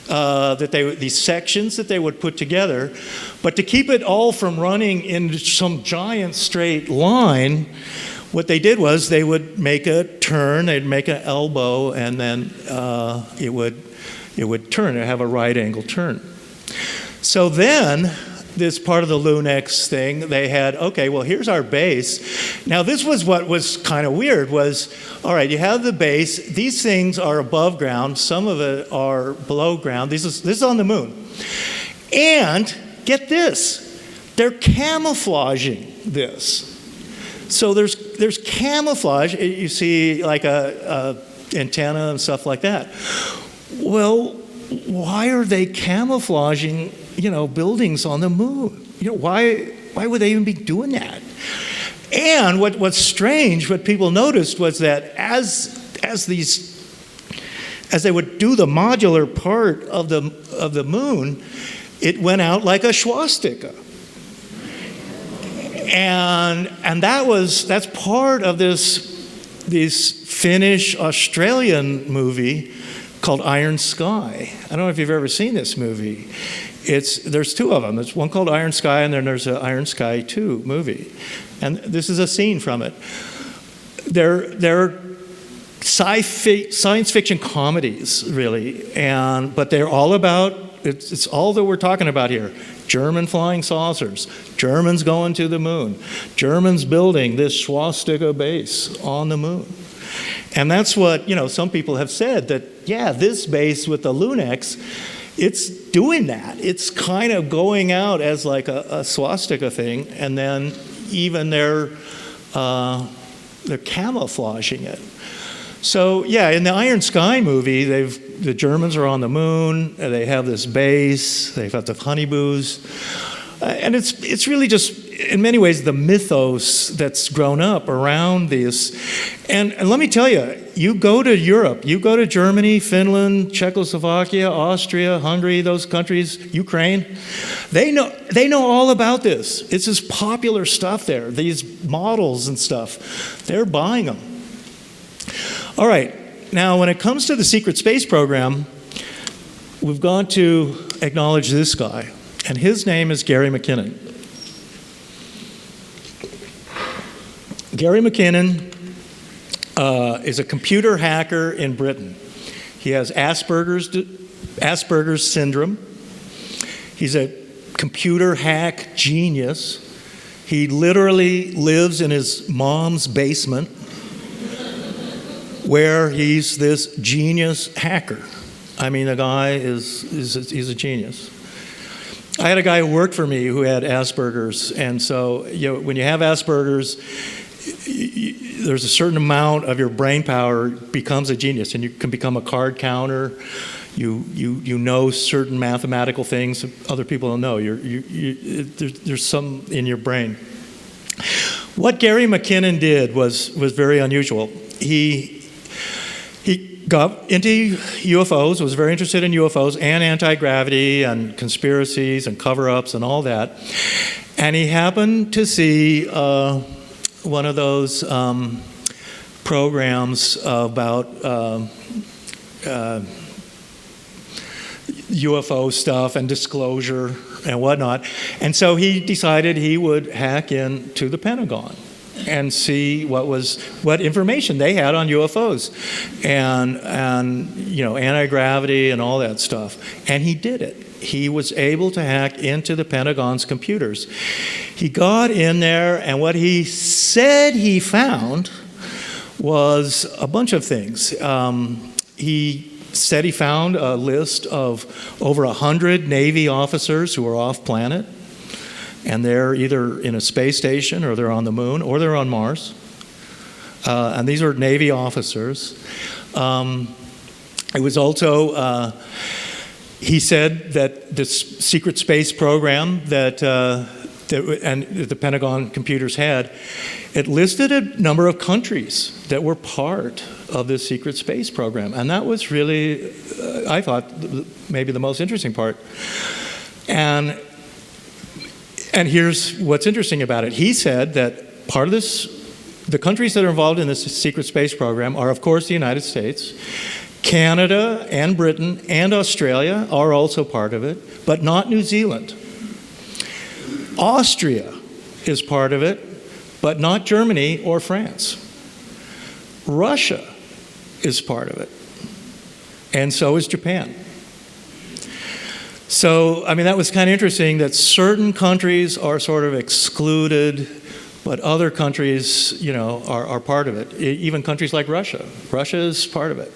these sections that they would put together. But to keep it all from running in some giant straight line, what they did was they would make a turn, they'd make an elbow, and then it would turn, it'd have a right angle turn. So then, this part of the Lunex thing, they had, okay, well, here's our base. Now, this was what was kind of weird was, all right, you have the base. These things are above ground. Some of it are below ground. This is on the moon. And get this, they're camouflaging this. So there's camouflage. You see like a antenna and stuff like that. Well, why are they camouflaging, buildings on the moon? Why would they even be doing that? And what's strange, what people noticed was that as they would do the modular part of the moon, it went out like a swastika. And that's part of this Finnish Australian movie called Iron Sky. I don't know if you've ever seen this movie. There's two of them. There's one called Iron Sky, and then there's an Iron Sky 2 movie. And this is a scene from it. They're science fiction comedies, really, but they're all about, it's all that we're talking about here. German flying saucers, Germans going to the moon, Germans building this swastika base on the moon. And that's what, some people have said, that, yeah, this base with the Lunex, it's doing that. It's kind of going out as like a swastika thing, and then even they're camouflaging it. So, yeah, in the Iron Sky movie, the Germans are on the moon, they have this base, they've got the Haunebus, and it's really just, in many ways, the mythos that's grown up around this. And let me tell you, you go to Europe, you go to Germany, Finland, Czechoslovakia, Austria, Hungary, those countries, Ukraine, they know all about this. It's this popular stuff there, these models and stuff. They're buying them. All right, now when it comes to the secret space program, we've got to acknowledge this guy, and his name is Gary McKinnon. Gary McKinnon is a computer hacker in Britain. He has Asperger's syndrome. He's a computer hack genius. He literally lives in his mom's basement, where he's this genius hacker. I mean, the guy he's a genius. I had a guy who worked for me who had Asperger's, and so when you have Asperger's, there's a certain amount of your brain power becomes a genius, and you can become a card counter. You know certain mathematical things that other people don't know. There's some in your brain. What Gary McKinnon did was very unusual. He got into UFOs, was very interested in UFOs and anti-gravity and conspiracies and cover-ups and all that. And he happened to see one of those programs about UFO stuff and disclosure and whatnot. And so he decided he would hack into the Pentagon and see what information they had on UFOs and anti-gravity and all that stuff. And he did it. He was able to hack into the Pentagon's computers. He got in there, and what he said he found was a bunch of things. He said he found a list of over 100 Navy officers who were off planet, and they're either in a space station, or they're on the moon, or they're on Mars. And these are Navy officers. It was also, he said that this secret space program that the Pentagon computers had, it listed a number of countries that were part of this secret space program. And that was really, I thought, maybe the most interesting part. And here's what's interesting about it. He said that part of this, the countries that are involved in this secret space program are, of course, the United States. Canada and Britain and Australia are also part of it, but not New Zealand. Austria is part of it, but not Germany or France. Russia is part of it, and so is Japan. So, I mean, that was kind of interesting that certain countries are sort of excluded, but other countries, are part of it. Even countries like Russia. Russia is part of it.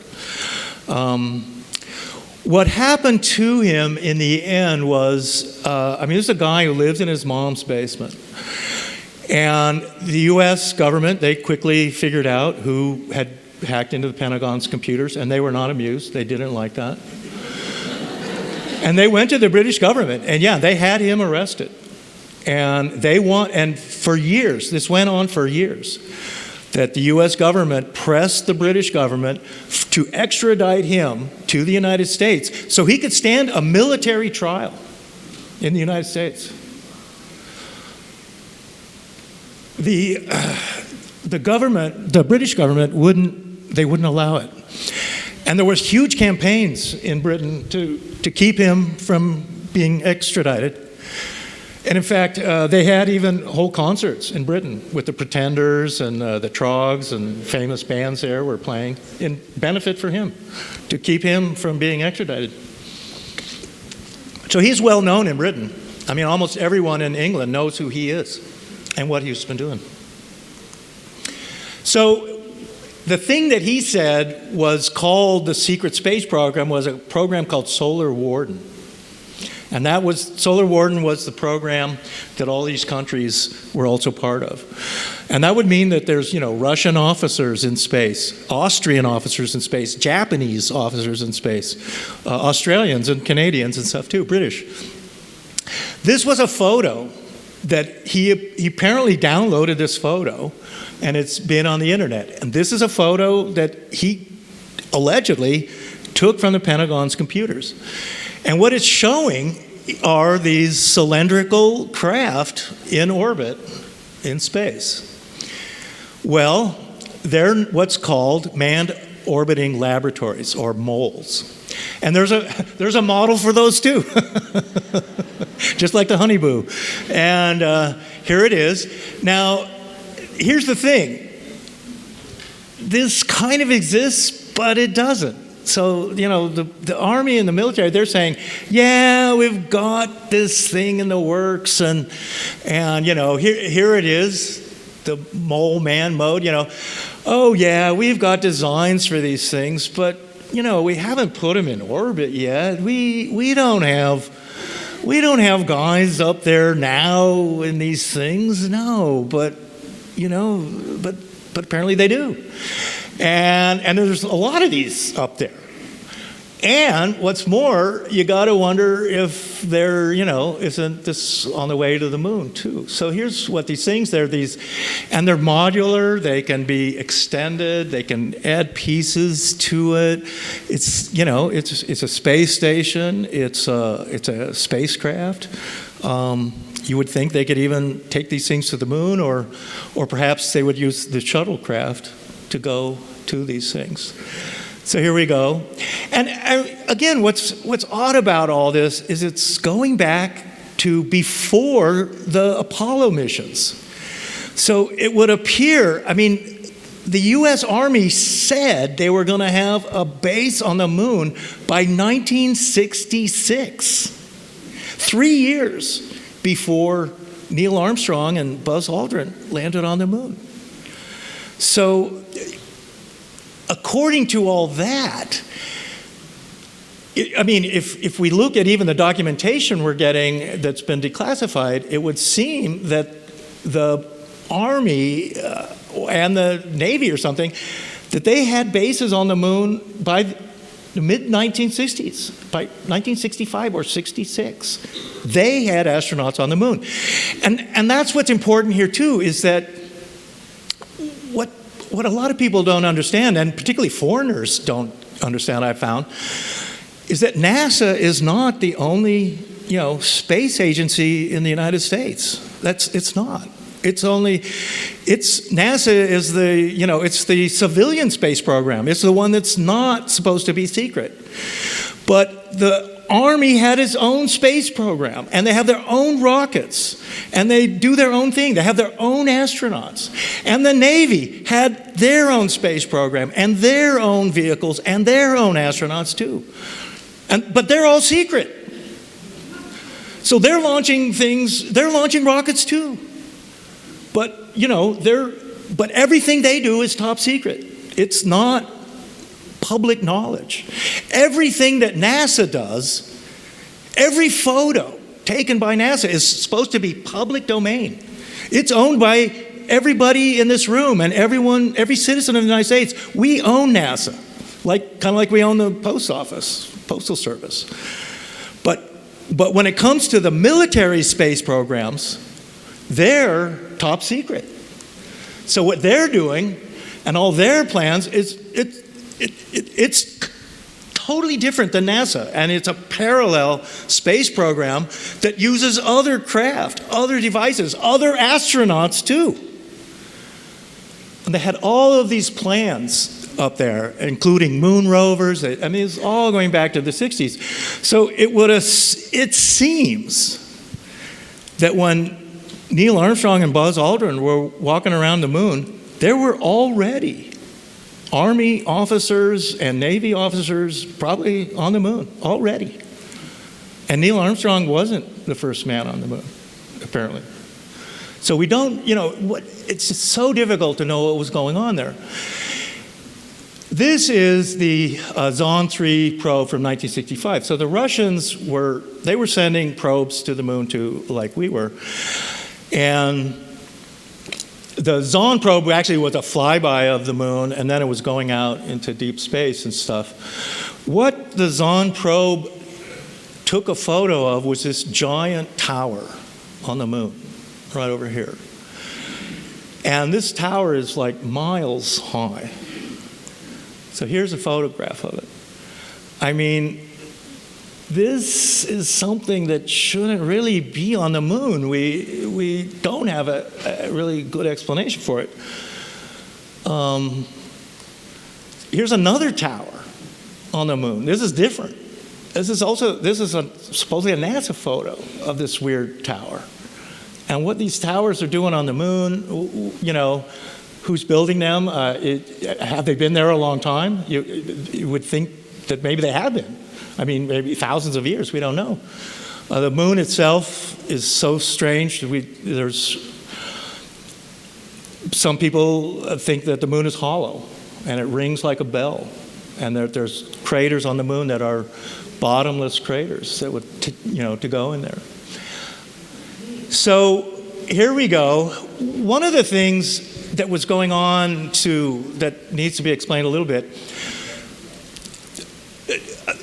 What happened to him in the end was, this is a guy who lives in his mom's basement. And the U.S. government, they quickly figured out who had hacked into the Pentagon's computers, and they were not amused. They didn't like that. And they went to the British government, and yeah, they had him arrested. And for years, this went on for years, that the U.S. government pressed the British government to extradite him to the United States so he could stand a military trial in the United States. The government, the British government, wouldn't allow it. And there was huge campaigns in Britain to keep him from being extradited. And in fact, they had even whole concerts in Britain with the Pretenders and the Trogs, and famous bands there were playing in benefit for him, to keep him from being extradited. So he's well known in Britain. I mean, almost everyone in England knows who he is and what he's been doing. So the thing that he said was called the secret space program was a program called Solar Warden. And Solar Warden was the program that all these countries were also part of. And that would mean that there's, Russian officers in space, Austrian officers in space, Japanese officers in space, Australians and Canadians and stuff too, British. This was a photo that he apparently downloaded this photo, and it's been on the internet. And this is a photo that he allegedly took from the Pentagon's computers. And what it's showing are these cylindrical craft in orbit in space. Well, they're what's called manned orbiting laboratories, or moles. And there's a model for those too, just like the Haunebu. And here it is. Now, here's the thing. This kind of exists, but it doesn't. So, the Army and the military, they're saying, yeah, we've got this thing in the works, and here it is, the mole man mode, oh yeah, we've got designs for these things, but, we haven't put them in orbit yet. We don't have guys up there now in these things, no, but apparently they do. And there's a lot of these up there. And what's more, you got to wonder if they're, isn't this on the way to the moon too? So here's what these things, and they're modular, they can be extended, they can add pieces to it. It's, it's a space station, it's a spacecraft. You would think they could even take these things to the moon, or perhaps they would use the shuttlecraft to go to these things. So here we go. And again, what's odd about all this is it's going back to before the Apollo missions. So it would appear, the U.S. Army said they were going to have a base on the moon by 1966, 3 years before Neil Armstrong and Buzz Aldrin landed on the moon. So, according to all that, if we look at even the documentation we're getting that's been declassified, it would seem that the Army and the Navy or something, that they had bases on the moon by the mid-1960s, by 1965 or 66. They had astronauts on the moon. And that's what's important here too, is that what a lot of people don't understand, and particularly foreigners don't understand, I've found, is that NASA is not the only, space agency in the United States. It's not. NASA is it's the civilian space program. It's the one that's not supposed to be secret. But the Army had its own space program, and they have their own rockets, and they do their own thing. They have their own astronauts. And the Navy had their own space program, and their own vehicles, and their own astronauts too. But they're all secret. So they're launching rockets too. But, but everything they do is top secret. It's not public knowledge. Everything that NASA does, every photo taken by NASA is supposed to be public domain. It's owned by everybody in this room and every citizen of the United States, we own NASA, kind of like we own the post office, postal service. But when it comes to the military space programs, they're top secret. So what they're doing and all their plans it's totally different than NASA, and it's a parallel space program that uses other craft, other devices, other astronauts too. And they had all of these plans up there, including moon rovers. I mean, it's all going back to the 60s. So it seems that when Neil Armstrong and Buzz Aldrin were walking around the moon, there were already Army officers and Navy officers probably on the moon already. And Neil Armstrong wasn't the first man on the moon, apparently. So we don't, it's just so difficult to know what was going on there. This is the Zond 3 probe from 1965. So the Russians were sending probes to the moon too, like we were. And the Zond probe actually was a flyby of the moon, and then it was going out into deep space and stuff. What the Zond probe took a photo of was this giant tower on the moon, right over here. And this tower is like miles high. So here's a photograph of it. I mean, this is something that shouldn't really be on the moon. We don't have a really good explanation for it. Here's another tower on the moon. This is different. This is supposedly a NASA photo of this weird tower. And what these towers are doing on the moon, who's building them? Have they been there a long time? You would think that maybe they have been. I mean, maybe thousands of years, we don't know. The moon itself is so strange. There's some people think that the moon is hollow and it rings like a bell. And there's craters on the moon that are bottomless craters that would, to go in there. So here we go. One of the things that was going on that needs to be explained a little bit.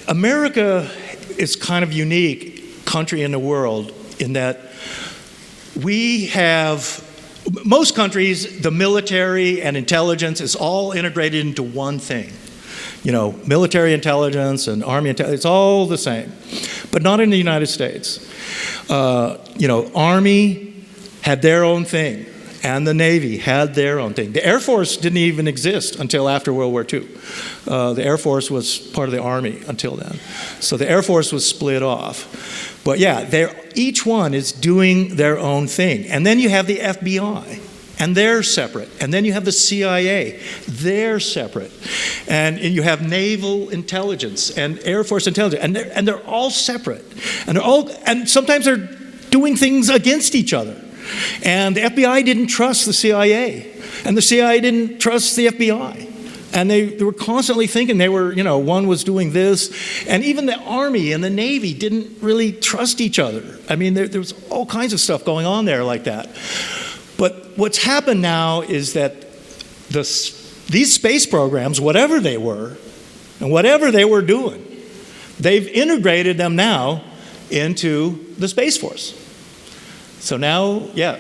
America is kind of unique country in the world in that most countries, the military and intelligence is all integrated into one thing. Military intelligence and army intelligence, it's all the same. But not in the United States. Army had their own thing. And the Navy had their own thing. The Air Force didn't even exist until after World War II. The Air Force was part of the Army until then. So the Air Force was split off. But yeah, each one is doing their own thing. And then you have the FBI, and they're separate. And then you have the CIA, they're separate. And you have naval intelligence and Air Force intelligence, and they're all separate. And sometimes they're doing things against each other. And the FBI didn't trust the CIA, and the CIA didn't trust the FBI. And they were constantly thinking one was doing this, and even the Army and the Navy didn't really trust each other. I mean, there was all kinds of stuff going on there like that. But what's happened now is that these space programs, whatever they were, and whatever they were doing, they've integrated them now into the Space Force. So now,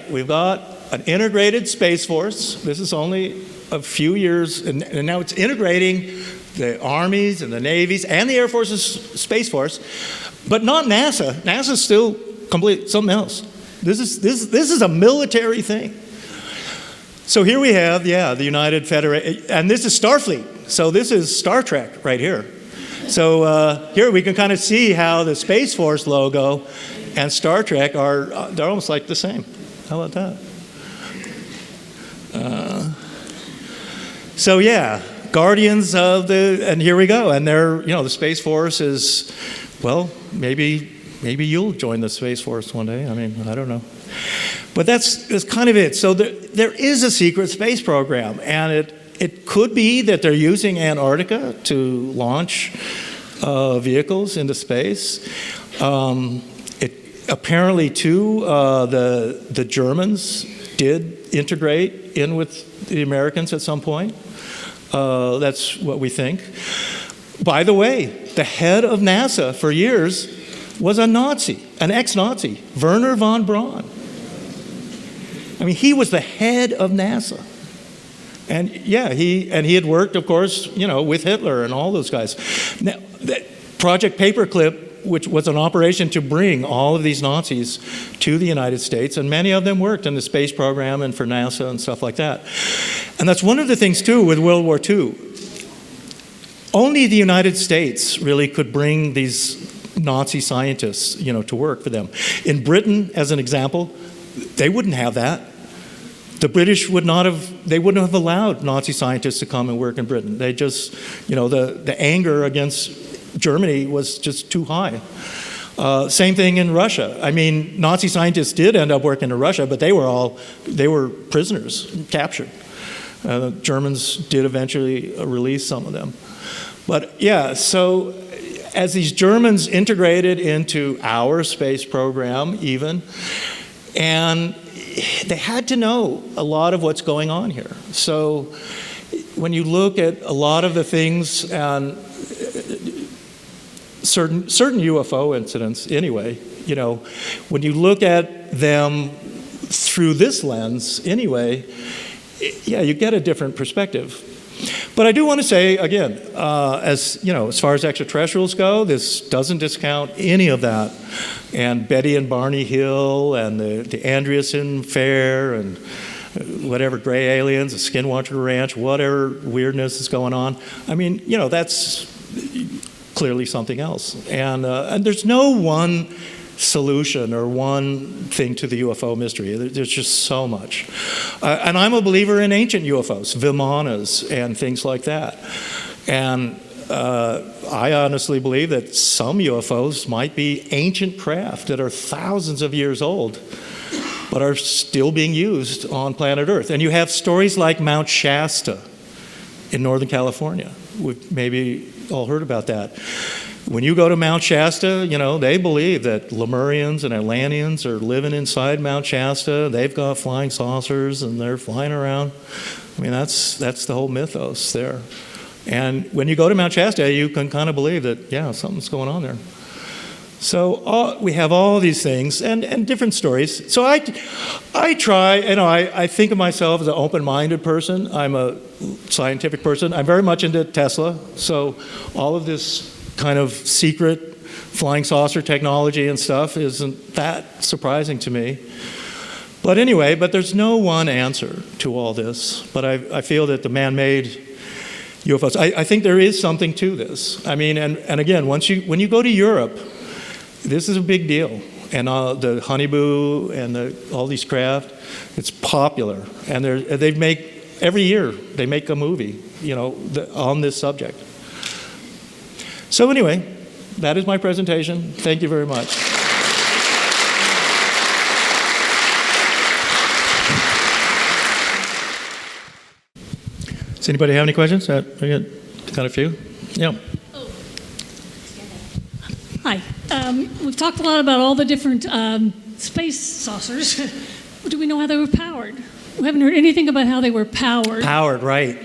we've got an integrated Space Force. This is only a few years, and now it's integrating the armies and the navies and the Air Force's Space Force, but not NASA. NASA's still something else. This is a military thing. So here we have, the United Federation, and this is Starfleet. So this is Star Trek right here. So here we can kind of see how the Space Force logo and Star Trek they're almost like the same. How about that? Guardians of and here we go. And the Space Force is, maybe you'll join the Space Force one day. I mean, I don't know. But that's kind of it. So there is a secret space program, and it could be that they're using Antarctica to launch vehicles into space. Apparently, too, the Germans did integrate in with the Americans at some point. That's what we think. By the way, the head of NASA for years was a Nazi, an ex-Nazi, Wernher von Braun. I mean, he was the head of NASA. And yeah, he had worked, of course, with Hitler and all those guys. Now, Project Paperclip, which was an operation to bring all of these Nazis to the United States, and many of them worked in the space program and for NASA and stuff like that. And that's one of the things, too, with World War II. Only the United States really could bring these Nazi scientists, to work for them. In Britain, as an example, they wouldn't have that. The British wouldn't have allowed Nazi scientists to come and work in Britain. They just, the anger against Germany was just too high. Same thing in Russia. I mean, Nazi scientists did end up working in Russia, but they were prisoners, captured. The Germans did eventually release some of them. But yeah, so as these Germans integrated into our space program even, and they had to know a lot of what's going on here. So when you look at a lot of the things and certain UFO incidents anyway, when you look at them through this lens anyway, yeah, you get a different perspective. But I do want to say, again, as far as extraterrestrials go, this doesn't discount any of that. And Betty and Barney Hill and the Andreessen Fair and whatever gray aliens, the Skinwalker Ranch, whatever weirdness is going on. I mean, that's clearly something else. And there's no one solution or one thing to the UFO mystery. There's just so much. And I'm a believer in ancient UFOs, Vimanas and things like that. And I honestly believe that some UFOs might be ancient craft that are thousands of years old, but are still being used on planet Earth. And you have stories like Mount Shasta in Northern California. We've maybe all heard about that. When you go to Mount Shasta, they believe that Lemurians and Atlanteans are living inside Mount Shasta. They've got flying saucers and they're flying around. I mean, that's the whole mythos there. And when you go to Mount Shasta, you can kind of believe that, yeah, something's going on there. So we have all these things and different stories. So I try, I think of myself as an open-minded person. I'm a scientific person. I'm very much into Tesla. So all of this kind of secret flying saucer technology and stuff isn't that surprising to me. But anyway, there's no one answer to all this. But I feel that the man-made UFOs, I think there is something to this. I mean, and again, when you go to Europe, this is a big deal. And the Haunebu and all these craft, it's popular. And every year they make a movie, on this subject. So anyway, that is my presentation. Thank you very much. Does anybody have any questions? We got a few. Yeah. Hi. We've talked a lot about all the different space saucers. Do we know how they were powered? We haven't heard anything about how they were powered. Powered, right.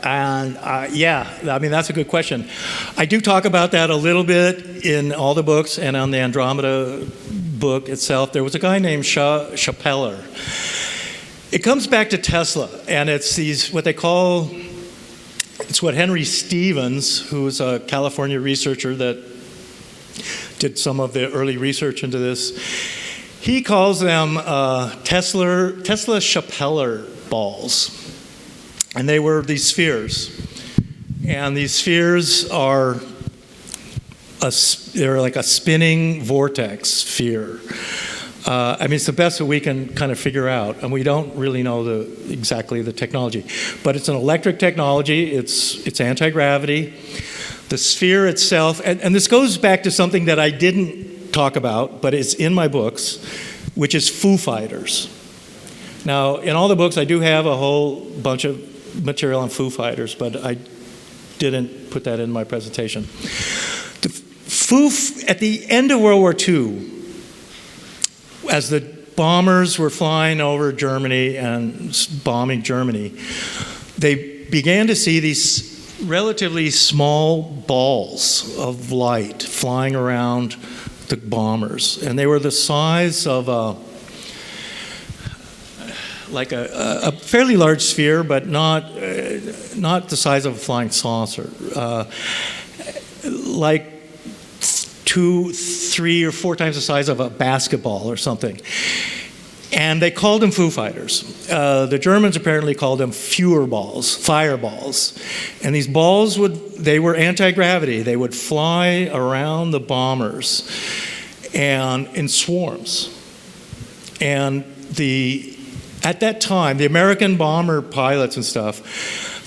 And that's a good question. I do talk about that a little bit in all the books and on the Andromeda book itself. There was a guy named Chapeller. It comes back to Tesla, and it's what Henry Stevens, who's a California researcher that did some of the early research into this, he calls them Tesla Chapeller balls. And they were these spheres. And these spheres they're like a spinning vortex sphere. It's the best that we can kind of figure out, and we don't really know exactly the technology. But it's an electric technology, it's anti-gravity. The sphere itself, and this goes back to something that I didn't talk about, but it's in my books, which is Foo Fighters. Now, in all the books, I do have a whole bunch of material on Foo Fighters, but I didn't put that in my presentation. At the end of World War II, as the bombers were flying over Germany and bombing Germany, they began to see these relatively small balls of light flying around the bombers. And they were the size of a fairly large sphere, but not the size of a flying saucer. Like 2, 3, or 4 times the size of a basketball or something. And they called them Foo Fighters. The Germans apparently called them Führerballs, fireballs. And these balls they were anti-gravity. They would fly around the bombers and in swarms. And at that time, the American bomber pilots and stuff,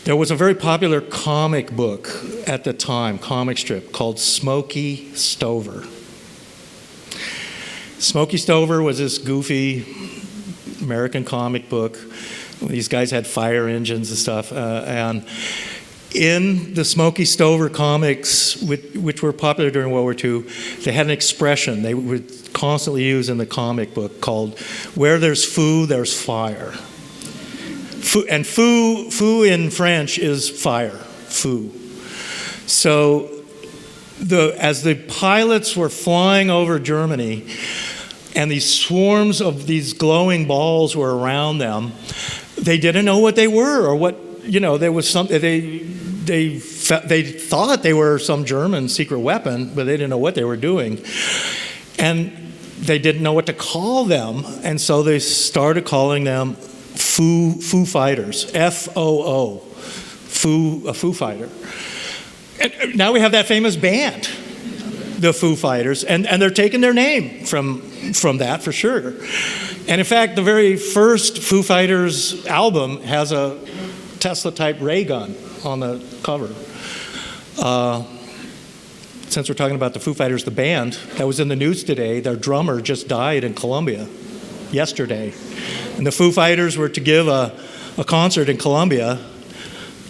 there was a very popular comic book at the time, comic strip, called Smokey Stover. Smokey Stover was this goofy American comic book. These guys had fire engines and stuff. And in the Smokey Stover comics, which were popular during World War II, they had an expression they would constantly use in the comic book called, "Where there's foo, there's fire." And foo in French is fire, foo. So as the pilots were flying over Germany and these swarms of these glowing balls were around them, they didn't know what they were or what, there was something, they thought they were some German secret weapon, but they didn't know what they were doing. And they didn't know what to call them, and so they started calling them Foo Fighters, F-O-O, a Foo Fighter. And now we have that famous band, the Foo Fighters, and they're taking their name from that for sure. And in fact, the very first Foo Fighters album has a Tesla-type ray gun on the cover. Since we're talking about the Foo Fighters, the band, that was in the news today, their drummer just died in Colombia yesterday. And the Foo Fighters were to give a concert in Colombia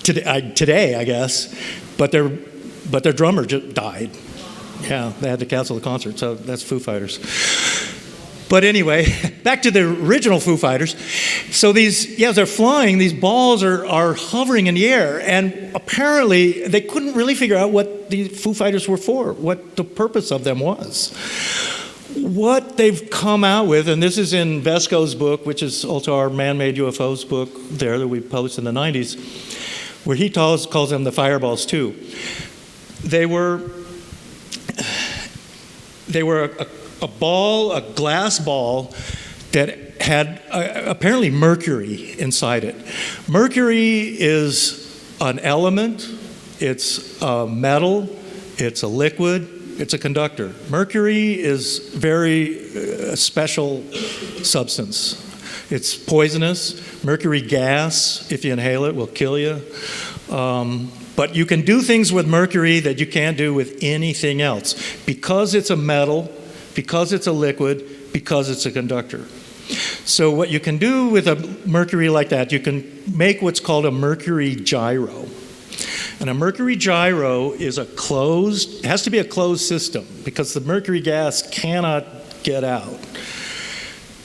today, I guess, but their drummer just died. Yeah, they had to cancel the concert, so that's Foo Fighters. But anyway, back to the original Foo Fighters. So they're flying, these balls are hovering in the air, and apparently they couldn't really figure out what the Foo Fighters were for, what the purpose of them was. What they've come out with, and this is in Vesco's book, which is also our Man-Made UFOs book there that we published in the 90s, where he calls them the Fireballs too. They were a glass ball that had apparently mercury inside it. Mercury is an element, it's a metal, it's a liquid, it's a conductor. Mercury is very special substance. It's poisonous. Mercury gas, if you inhale it, will kill you. But you can do things with mercury that you can't do with anything else because it's a metal, because it's a liquid, because it's a conductor. So what you can do with a mercury like that, you can make what's called a mercury gyro. And a mercury gyro is has to be a closed system because the mercury gas cannot get out.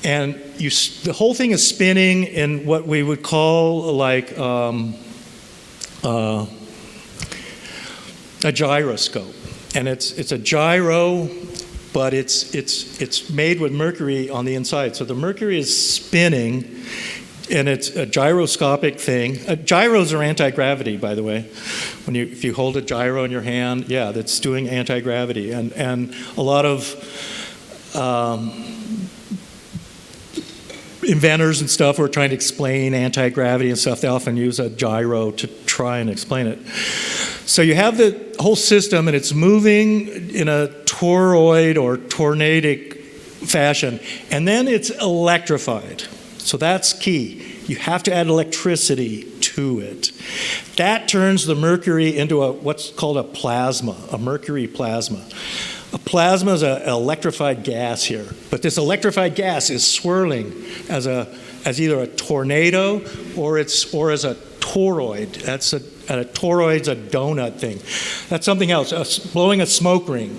And the whole thing is spinning in what we would call like a gyroscope. And it's a gyro, but it's made with mercury on the inside. So the mercury is spinning, and it's a gyroscopic thing. Gyros are anti-gravity, by the way. If you hold a gyro in your hand, yeah, that's doing anti-gravity. And a lot of inventors and stuff who are trying to explain anti-gravity and stuff, they often use a gyro to try and explain it. So you have the whole system, and it's moving in a toroid or tornadic fashion, and then it's electrified. So that's key. You have to add electricity to it. That turns the mercury into what's called a plasma, a mercury plasma. A plasma is an electrified gas here, but this electrified gas is swirling as either a tornado or as a toroid. A toroid's a donut thing. That's something else. Blowing a smoke ring.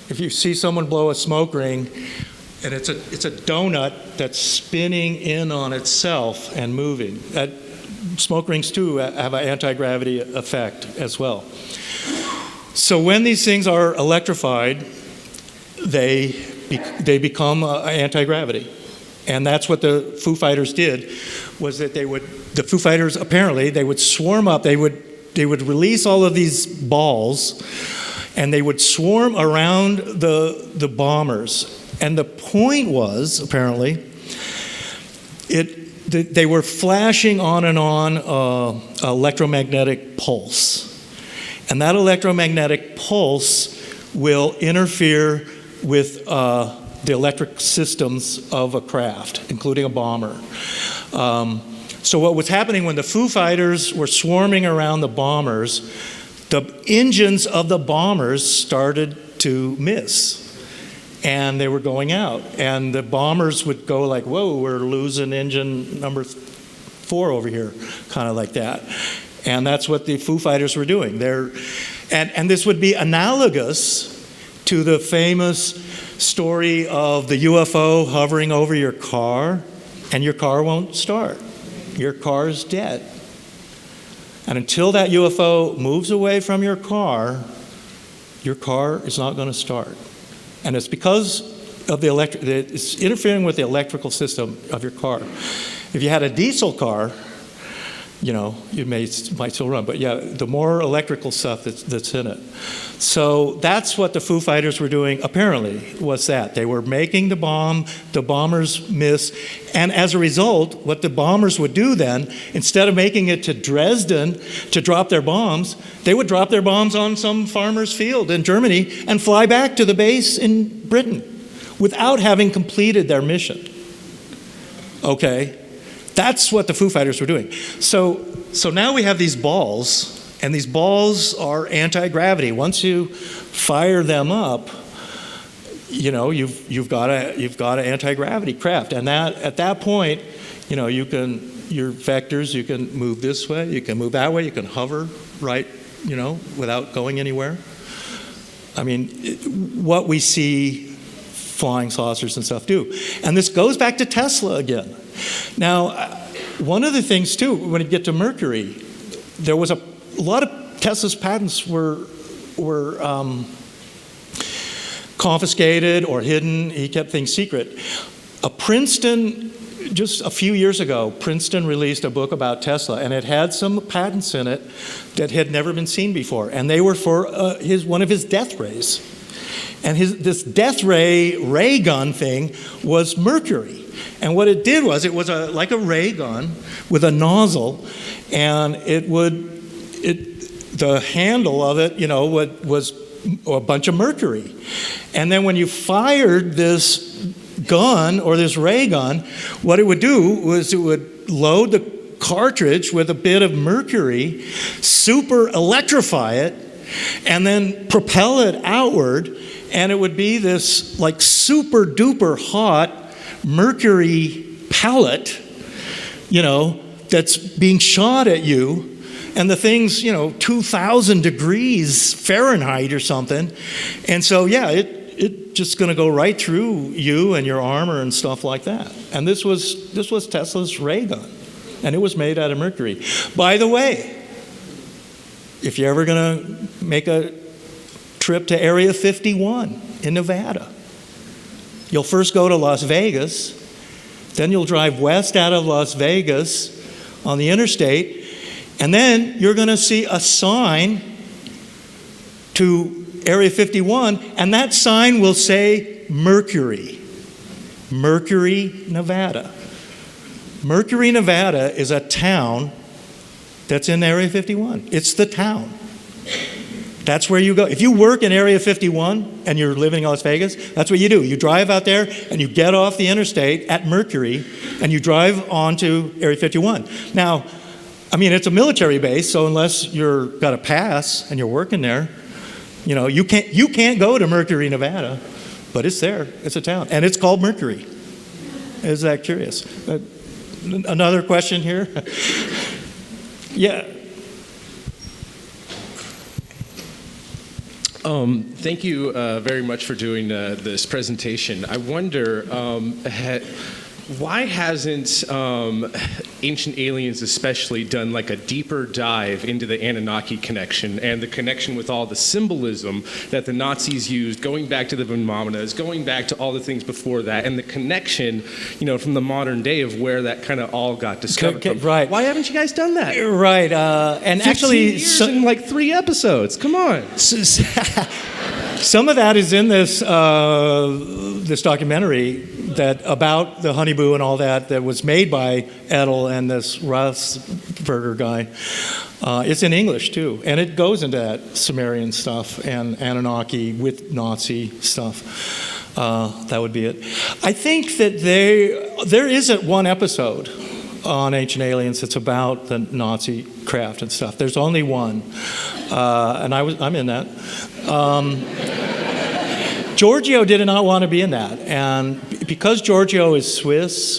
If you see someone blow a smoke ring, And it's a donut that's spinning in on itself and moving. Smoke rings, too, have an anti-gravity effect as well. So when these things are electrified, they become anti-gravity. And that's what the Foo Fighters did, was that the Foo Fighters, apparently, they would swarm up, they would release all of these balls, and they would swarm around the bombers. And the point was, apparently, they were flashing on and on electromagnetic pulse. And that electromagnetic pulse will interfere with the electric systems of a craft, including a bomber. So what was happening when the Foo Fighters were swarming around the bombers, the engines of the bombers started to miss. And they were going out. And the bombers would go like, whoa, we're losing engine number 4 over here, kind of like that. And that's what the Foo Fighters were doing. And this would be analogous to the famous story of the UFO hovering over your car, and your car won't start. Your car's dead. And until that UFO moves away from your car is not going to start. And it's because of it's interfering with the electrical system of your car. If you had a diesel car, you might still run. But yeah, the more electrical stuff that's in it. So that's what the Foo Fighters were doing, apparently, was that. They were making the bombers miss. And as a result, what the bombers would do then, instead of making it to Dresden to drop their bombs, they would drop their bombs on some farmer's field in Germany and fly back to the base in Britain without having completed their mission. Okay? That's what the Foo Fighters were doing. So now we have these balls, and these balls are anti-gravity. Once you fire them up, you've got an anti-gravity craft, and at that point, your vectors, you can move this way, you can move that way, you can hover right, without going anywhere. I mean, what we see flying saucers and stuff do, and this goes back to Tesla again. Now, one of the things too, when you get to Mercury, there was a lot of Tesla's patents were confiscated or hidden. He kept things secret. Princeton, just a few years ago, Princeton released a book about Tesla, and it had some patents in it that had never been seen before, and they were for one of his death rays. And this death ray gun thing was mercury. And what it did was, it was like a ray gun with a nozzle, and the handle of it, was a bunch of mercury. And then when you fired this gun or this ray gun, what it would do was it would load the cartridge with a bit of mercury, super electrify it, and then propel it outward, and it would be this like super duper hot mercury pellet, that's being shot at you, and the thing's, 2,000 degrees Fahrenheit or something, and so yeah, it just going to go right through you and your armor and stuff like that. And this was Tesla's ray gun, and it was made out of mercury. By the way, if you're ever going to make a trip to Area 51 in Nevada, you'll first go to Las Vegas, then you'll drive west out of Las Vegas on the interstate, and then you're going to see a sign to Area 51, and that sign will say Mercury. Mercury, Nevada. Mercury, Nevada is a town that's in Area 51. It's the town. That's where you go. If you work in Area 51 and you're living in Las Vegas, that's what you do. You drive out there and you get off the interstate at Mercury and you drive on to Area 51. Now, I mean, it's a military base, so unless you've got a pass and you're working there, you can't go to Mercury, Nevada, but it's there. It's a town, and it's called Mercury. Is that curious? Another question here? Yeah. Thank you very much for doing this presentation. I wonder, why hasn't Ancient Aliens especially done like a deeper dive into the Anunnaki connection and the connection with all the symbolism that the Nazis used, going back to the Brahmanas, going back to all the things before that, and the connection, from the modern day of where that kind of all got discovered from. Right. Why haven't you guys done that? Right. And 15 actually, years in like 3 episodes. Come on. Some of that is in this this documentary that about the Haunebu and all that was made by Edel and this Rothberger guy. It's in English too, and it goes into that Sumerian stuff and Anunnaki with Nazi stuff. That would be it. I think that there isn't one episode on Ancient Aliens that's about the Nazi craft and stuff. There's only one, and I'm in that. Giorgio did not want to be in that, and because Giorgio is Swiss,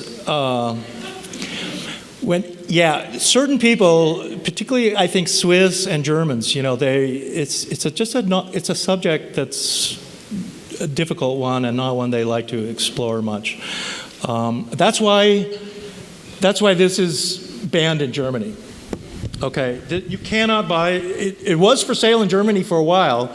certain people, particularly I think Swiss and Germans, it's a subject that's a difficult one and not one they like to explore much. That's why this is banned in Germany. Okay, you cannot buy it. It was for sale in Germany for a while,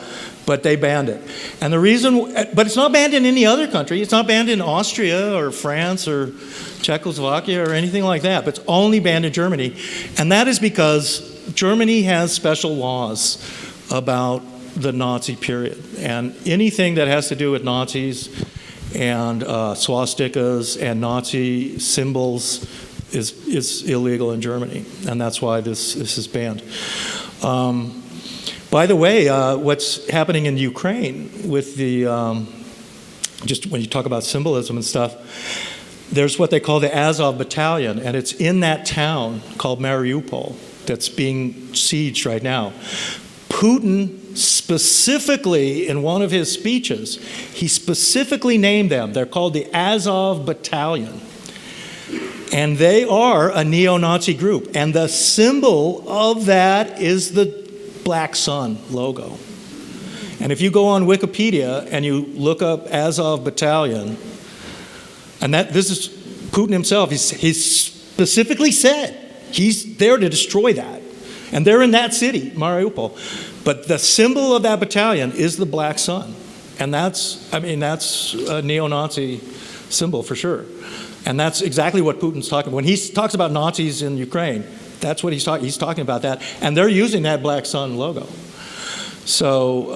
but they banned it. And the reason, but it's not banned in any other country. It's not banned in Austria or France or Czechoslovakia or anything like that, but it's only banned in Germany. And that is because Germany has special laws about the Nazi period. And anything that has to do with Nazis and swastikas and Nazi symbols is illegal in Germany. And that's why this is banned. By the way, what's happening in Ukraine with the, just when you talk about symbolism and stuff, there's what they call the Azov Battalion, and it's in that town called Mariupol that's being sieged right now. Putin specifically, in one of his speeches, he specifically named them. They're called the Azov Battalion. And they are a neo-Nazi group. And the symbol of that is the black sun logo. And if you go on Wikipedia and you look up Azov Battalion, and this is Putin himself, he's specifically said he's there to destroy that. And they're in that city, Mariupol. But the symbol of that battalion is the black sun. And that's a neo-Nazi symbol for sure. And that's exactly what Putin's talking about. When he talks about Nazis in Ukraine, that's what he's talking about that. And they're using that black sun logo. So,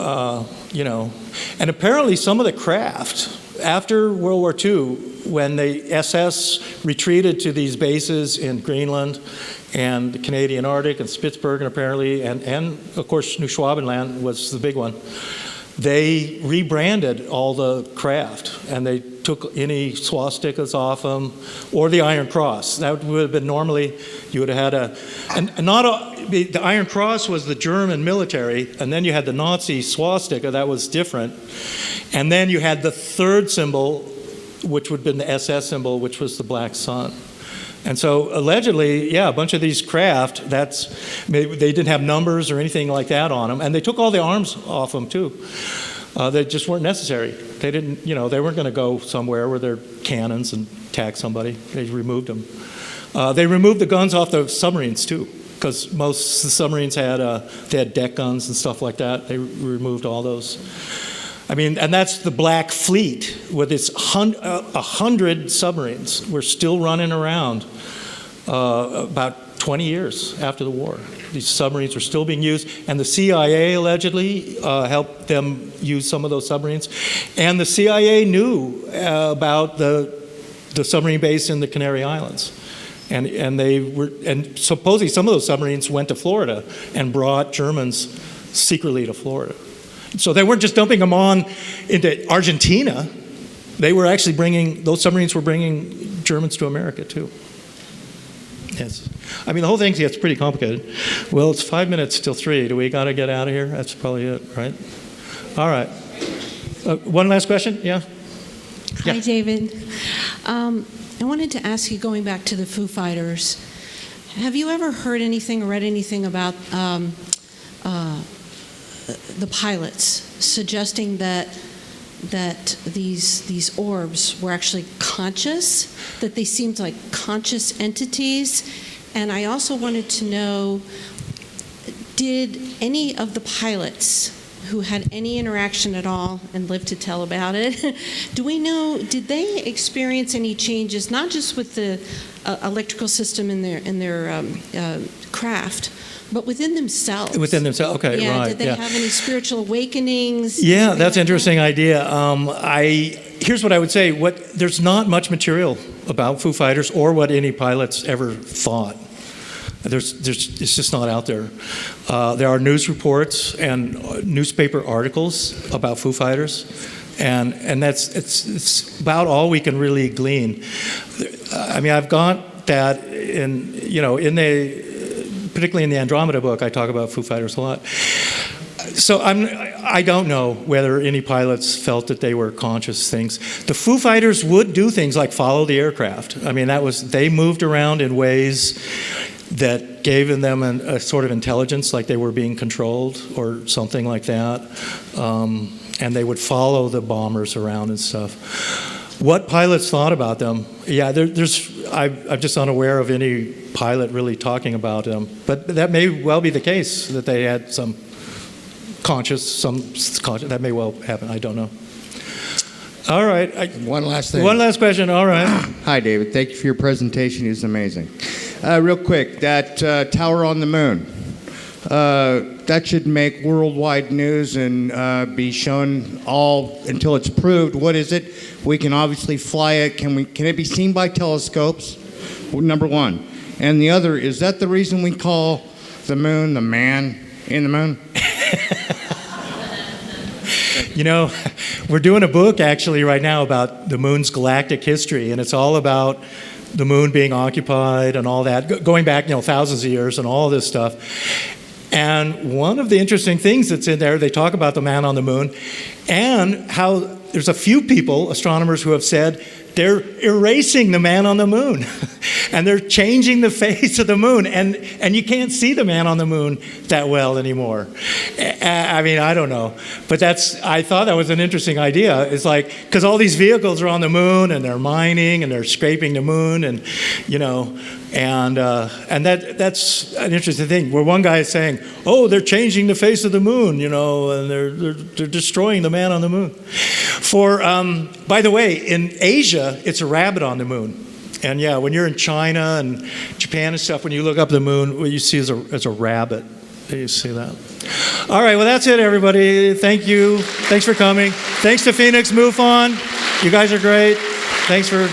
and apparently some of the craft, after World War II, when the SS retreated to these bases in Greenland and the Canadian Arctic and Spitsbergen apparently, and of course New Schwabenland was the big one, they rebranded all the craft and they took any swastikas off them or the Iron Cross. That would have been normally, you would have had the Iron Cross was the German military, and then you had the Nazi swastika, that was different. And then you had the third symbol, which would have been the SS symbol, which was the black sun. And so allegedly, a bunch of these craft, they didn't have numbers or anything like that on them, and they took all the arms off them too. They just weren't necessary. They didn't, they weren't going to go somewhere with their cannons and attack somebody. They removed them. They removed the guns off the submarines too, because most of the submarines they had deck guns and stuff like that. They removed all those. And that's the Black Fleet with its 100 submarines. We're still running around about 20 years after the war. These submarines are still being used, and the CIA allegedly helped them use some of those submarines. And the CIA knew about the submarine base in the Canary Islands. And supposedly some of those submarines went to Florida and brought Germans secretly to Florida. So they weren't just dumping them on into Argentina. They were actually those submarines were bringing Germans to America too. Yes. The whole thing gets pretty complicated. Well, it's 5 minutes till 3. Do we got to get out of here? That's probably it, right? All right. One last question? Yeah? Hi, David. I wanted to ask you, going back to the Foo Fighters, have you ever heard anything or read anything about the pilots, suggesting that these orbs were actually conscious, that they seemed like conscious entities. And I also wanted to know, did any of the pilots who had any interaction at all and lived to tell about it, do we know, did they experience any changes, not just with the electrical system in their craft, but within themselves? Within themselves, okay, yeah, right. Did they have any spiritual awakenings? Yeah, that's an interesting idea. Here's what I would say. There's not much material about Foo Fighters or what any pilots ever thought. It's just not out there. There are news reports and newspaper articles about Foo Fighters, and it's about all we can really glean. I mean, I've got that particularly in the Andromeda book, I talk about Foo Fighters a lot. So I don't know whether any pilots felt that they were conscious things. The Foo Fighters would do things like follow the aircraft. I mean, they moved around in ways that gave them a sort of intelligence, like they were being controlled or something like that. And they would follow the bombers around and stuff. What pilots thought about them? Yeah, I'm just unaware of any pilot really talking about them. But that may well be the case, that they had some conscious, that may well happen. I don't know. All right. One last thing. One last question. All right. Hi, David. Thank you for your presentation. It was amazing. Real quick, that tower on the moon, that should make worldwide news and be shown all until it's proved. What is it? We can obviously fly it. Can it be seen by telescopes? Number one. And the other, is that the reason we call the moon the man in the moon? You know, we're doing a book actually right now about the moon's galactic history, and it's all about the moon being occupied and all that, going back, thousands of years and all this stuff. And one of the interesting things that's in there, they talk about the man on the moon and how there's a few people, astronomers, who have said they're erasing the man on the moon and they're changing the face of the moon, and you can't see the man on the moon that well anymore. I mean, I don't know, but I thought that was an interesting idea. It's like, because all these vehicles are on the moon and they're mining and they're scraping the moon, and that's an interesting thing. Where one guy is saying, "Oh, they're changing the face of the moon," and they're destroying the man on the moon. By the way, in Asia, it's a rabbit on the moon. And yeah, when you're in China and Japan and stuff, when you look up the moon, what you see is a rabbit. You see that? All right, well, that's it, everybody. Thank you. Thanks for coming. Thanks to Phoenix MUFON. You guys are great. Thanks for